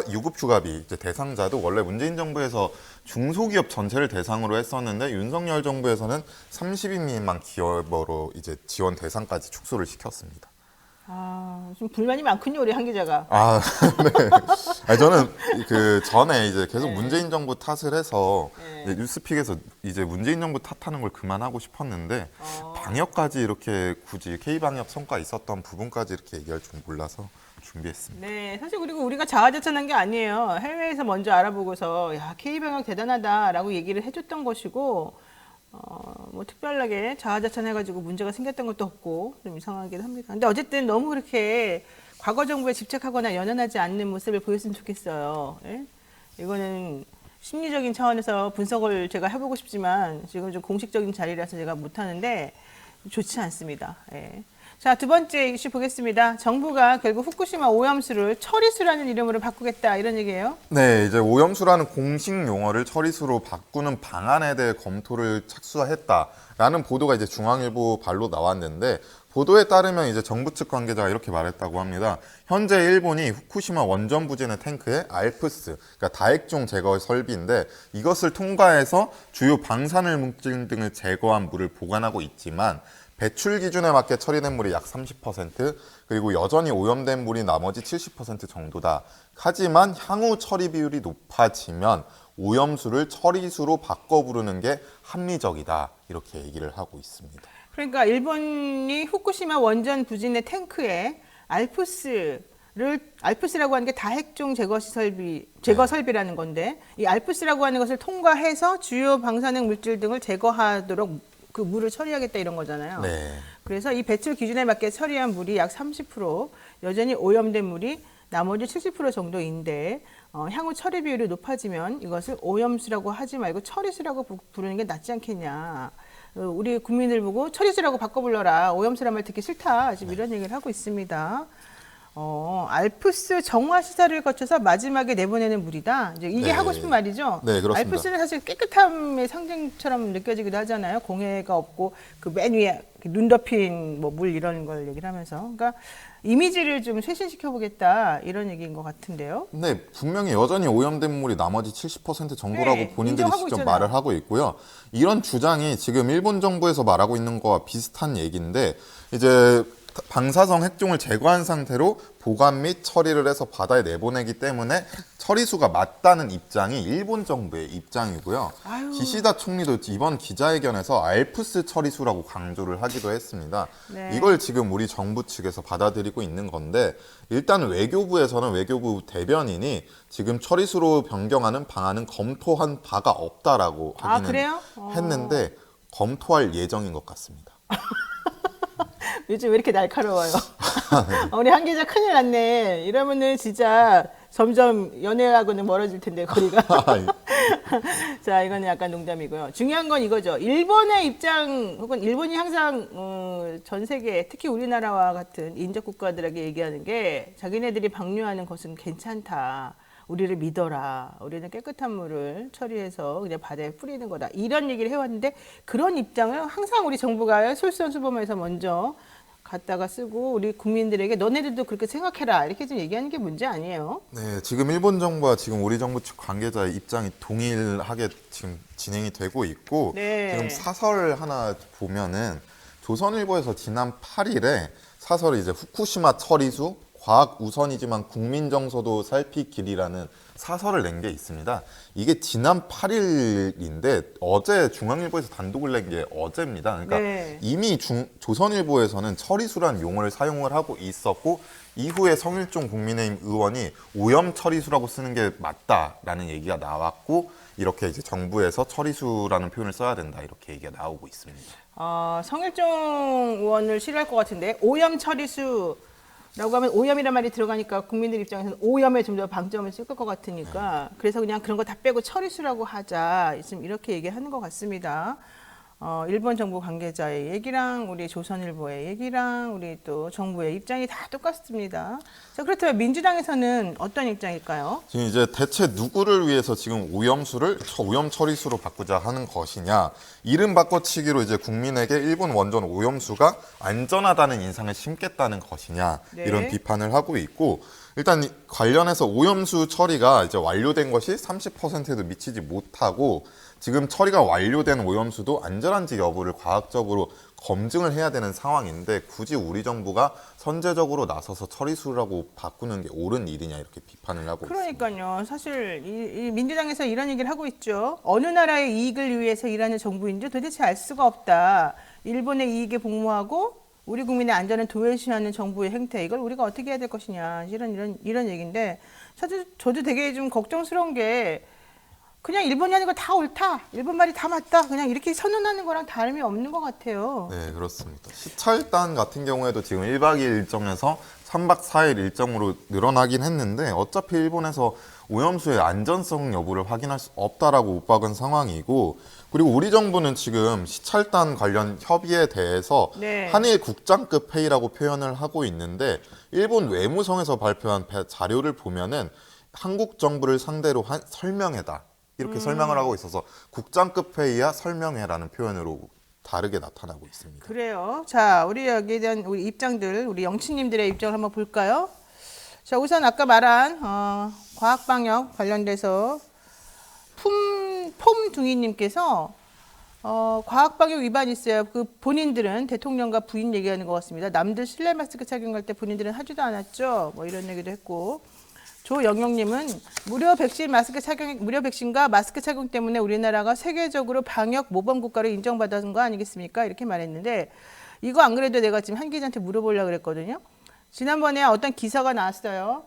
유급휴가비 이제 대상자도 원래 문재인 정부에서 중소기업 전체를 대상으로 했었는데 윤석열 정부에서는 30인 미만 기업으로 이제 지원 대상까지 축소를 시켰습니다. 좀 불만이 많군요 우리 한 기자가. 네. 아니, 저는 그 전에 이제 계속 문재인 정부 탓을 해서 이제 뉴스픽에서 이제 문재인 정부 탓하는 걸 그만하고 싶었는데 방역까지 이렇게 굳이 K방역 성과 있었던 부분까지 이렇게 얘기할 줄 몰라서 준비했습니다. 네, 사실 그리고 우리가 자화자찬한 게 아니에요. 해외에서 먼저 알아보고서 야 K방역 대단하다라고 얘기를 해줬던 것이고 뭐 특별하게 자화자찬해가지고 문제가 생겼던 것도 없고 좀 이상하기도 합니다. 근데 어쨌든 너무 그렇게 과거 정부에 집착하거나 연연하지 않는 모습을 보였으면 좋겠어요. 예? 이거는 심리적인 차원에서 분석을 제가 해보고 싶지만 지금 좀 공식적인 자리라서 제가 못하는데 좋지 않습니다. 예. 자, 두 번째 이슈 보겠습니다. 정부가 결국 후쿠시마 오염수를 처리수라는 이름으로 바꾸겠다 이런 얘기예요. 네, 이제 오염수라는 공식 용어를 처리수로 바꾸는 방안에 대해 검토를 착수했다라는 보도가 이제 중앙일보 발로 나왔는데 보도에 따르면 이제 정부 측 관계자가 이렇게 말했다고 합니다. 현재 일본이 후쿠시마 원전 부진의 탱크에 알프스, 그러니까 다액종 제거 설비인데 이것을 통과해서 주요 방사능 물질 등을 제거한 물을 보관하고 있지만 배출 기준에 맞게 처리된 물이 약 30%, 그리고 여전히 오염된 물이 나머지 70% 정도다. 하지만 향후 처리 비율이 높아지면 오염수를 처리수로 바꿔 부르는 게 합리적이다. 이렇게 얘기를 하고 있습니다. 그러니까 일본이 후쿠시마 원전 부진의 탱크에 알프스라고 하는 게 다핵종 제거 설비라는 건데 이 알프스라고 하는 것을 통과해서 주요 방사능 물질 등을 제거하도록 그 물을 처리하겠다 이런 거잖아요. 네. 그래서 이 배출 기준에 맞게 처리한 물이 약 30%, 여전히 오염된 물이 나머지 70% 정도인데 향후 처리 비율이 높아지면 이것을 오염수라고 하지 말고 처리수라고 부르는 게 낫지 않겠냐. 우리 국민들 보고 처리수라고 바꿔 불러라. 오염수란 말 듣기 싫다. 지금 이런 얘기를 하고 있습니다. 알프스 정화 시설을 거쳐서 마지막에 내보내는 물이다. 이제 이게 네. 하고 싶은 말이죠. 네, 그렇습니다. 알프스는 사실 깨끗함의 상징처럼 느껴지기도 하잖아요. 공해가 없고 그 맨 위에 눈 덮인 뭐 물 이런 걸 얘기를 하면서, 그러니까 이미지를 좀 쇄신시켜 보겠다 이런 얘기인 것 같은데요. 네, 분명히 여전히 오염된 물이 나머지 70% 정도라고 네, 본인들이 인정하고 직접 있잖아요. 말을 하고 있고요. 이런 주장이 지금 일본 정부에서 말하고 있는 거와 비슷한 얘기인데 이제 방사성 핵종을 제거한 상태로 보관 및 처리를 해서 바다에 내보내기 때문에 처리수가 맞다는 입장이 일본 정부의 입장이고요. 아유. 기시다 총리도 이번 기자회견에서 알프스 처리수라고 강조를 하기도 했습니다. 네. 이걸 지금 우리 정부 측에서 받아들이고 있는 건데 일단 외교부에서는 외교부 대변인이 지금 처리수로 변경하는 방안은 검토한 바가 없다라고 하기는 그래요? 했는데 검토할 예정인 것 같습니다. 요즘 왜 이렇게 날카로워요? 우리 한 기자 큰일 났네. 이러면은 진짜 점점 연애하고는 멀어질 텐데 거리가. 자, 이거는 약간 농담이고요. 중요한 건 이거죠. 일본의 입장 혹은 일본이 항상 전 세계 특히 우리나라와 같은 인접 국가들에게 얘기하는 게 자기네들이 방류하는 것은 괜찮다. 우리를 믿어라. 우리는 깨끗한 물을 처리해서 그냥 바다에 뿌리는 거다. 이런 얘기를 해왔는데 그런 입장을 항상 우리 정부가 솔선수범해서 먼저 갖다가 쓰고 우리 국민들에게 너네들도 그렇게 생각해라. 이렇게 좀 얘기하는 게 문제 아니에요? 네, 지금 일본 정부와 지금 우리 정부 측 관계자의 입장이 동일하게 지금 진행이 되고 있고 네. 지금 사설 하나 보면은 조선일보에서 지난 8일에 사설이 이제 후쿠시마 처리수 과학 우선이지만 국민 정서도 살피길이라는 사설을 낸 게 있습니다. 이게 지난 8일인데 어제 중앙일보에서 단독을 낸 게 어제입니다. 그러니까 네. 이미 조선일보에서는 처리수란 용어를 사용을 하고 있었고 이후에 성일종 국민의힘 의원이 오염 처리수라고 쓰는 게 맞다라는 얘기가 나왔고 이렇게 이제 정부에서 처리수라는 표현을 써야 된다 이렇게 얘기가 나오고 있습니다. 성일종 의원을 싫어할 것 같은데 오염 처리수 라고 하면 오염이란 말이 들어가니까 국민들 입장에서는 오염에 좀 더 방점을 찍을 것 같으니까 그래서 그냥 그런 거 다 빼고 처리수라고 하자 지금 이렇게 얘기하는 것 같습니다. 일본 정부 관계자의 얘기랑 우리 조선일보의 얘기랑 우리 또 정부의 입장이 다 똑같습니다. 자, 그렇다면 민주당에서는 어떤 입장일까요? 지금 이제 대체 누구를 위해서 지금 오염수를 오염 처리수로 바꾸자 하는 것이냐. 이름 바꿔치기로 이제 국민에게 일본 원전 오염수가 안전하다는 인상을 심겠다는 것이냐. 네. 이런 비판을 하고 있고 일단 관련해서 오염수 처리가 이제 완료된 것이 30%도 미치지 못하고 지금 처리가 완료된 오염수도 안전한지 여부를 과학적으로 검증을 해야 되는 상황인데 굳이 우리 정부가 선제적으로 나서서 처리수라고 바꾸는 게 옳은 일이냐 이렇게 비판을 하고 있습니다. 그러니까요. 사실 이 민주당에서 이런 얘기를 하고 있죠. 어느 나라의 이익을 위해서 일하는 정부인지 도대체 알 수가 없다. 일본의 이익에 복무하고 우리 국민의 안전을 도외시하는 정부의 행태 이걸 우리가 어떻게 해야 될 것이냐 이런 얘기인데 사실 저도 되게 좀 걱정스러운 게 그냥 일본이 하는 거 다 옳다. 일본 말이 다 맞다. 그냥 이렇게 선언하는 거랑 다름이 없는 것 같아요. 네, 그렇습니다. 시찰단 같은 경우에도 지금 1박 2일 일정에서 3박 4일 일정으로 늘어나긴 했는데 어차피 일본에서 오염수의 안전성 여부를 확인할 수 없다라고 못 박은 상황이고 그리고 우리 정부는 지금 시찰단 관련 협의에 대해서 네. 한일 국장급 회의라고 표현을 하고 있는데 일본 외무성에서 발표한 자료를 보면은 한국 정부를 상대로 한 설명회다. 이렇게 설명을 하고 있어서 국장급 회의야 설명회라는 표현으로 다르게 나타나고 있습니다. 그래요. 자, 우리 여기에 대한 우리 입장들, 우리 영치님들의 입장을 한번 볼까요? 자, 우선 아까 말한 과학방역 관련돼서 폼둥이님께서 과학방역 위반이 있어요. 그 본인들은 대통령과 부인 얘기하는 것 같습니다. 남들 실내 마스크 착용할 때 본인들은 하지도 않았죠. 뭐 이런 얘기도 했고. 조영영님은 무료 백신과 마스크 착용 때문에 우리나라가 세계적으로 방역 모범 국가로 인정받은 거 아니겠습니까? 이렇게 말했는데 이거 안 그래도 내가 지금 한 기자한테 물어보려고 그랬거든요. 지난번에 어떤 기사가 나왔어요.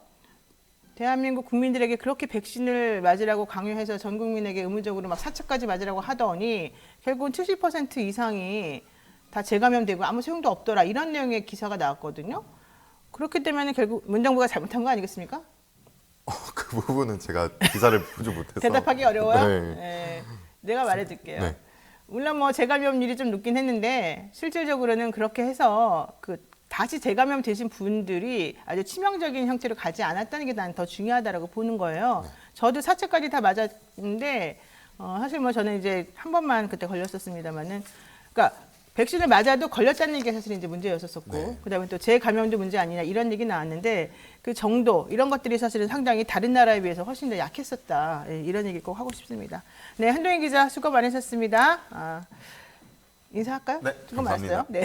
대한민국 국민들에게 그렇게 백신을 맞으라고 강요해서 전 국민에게 의무적으로 막 4차까지 맞으라고 하더니 결국은 70% 이상이 다 재감염되고 아무 소용도 없더라. 이런 내용의 기사가 나왔거든요. 그렇기 때문에 결국 문정부가 잘못한 거 아니겠습니까? 그 부분은 제가 기사를 보지 못해서 대답하기 어려워요? 네. 네. 내가 말해줄게요. 네. 물론 뭐 재감염률이 좀 높긴 했는데 실질적으로는 그렇게 해서 그 다시 재감염 되신 분들이 아주 치명적인 형태로 가지 않았다는 게 난 더 중요하다라고 보는 거예요. 네. 저도 4차까지 다 맞았는데 사실 뭐 저는 이제 한 번만 그때 걸렸었습니다만은 그러니까 백신을 맞아도 걸렸다는 얘기가 사실 이제 문제였었고 네. 그다음에 또 재감염도 문제 아니냐 이런 얘기 나왔는데 그 정도 이런 것들이 사실은 상당히 다른 나라에 비해서 훨씬 더 약했었다. 예, 이런 얘기 꼭 하고 싶습니다. 네, 한동인 기자 수고 많으셨습니다. 인사할까요? 네, 수고 감사합니다. 많았어요. 네.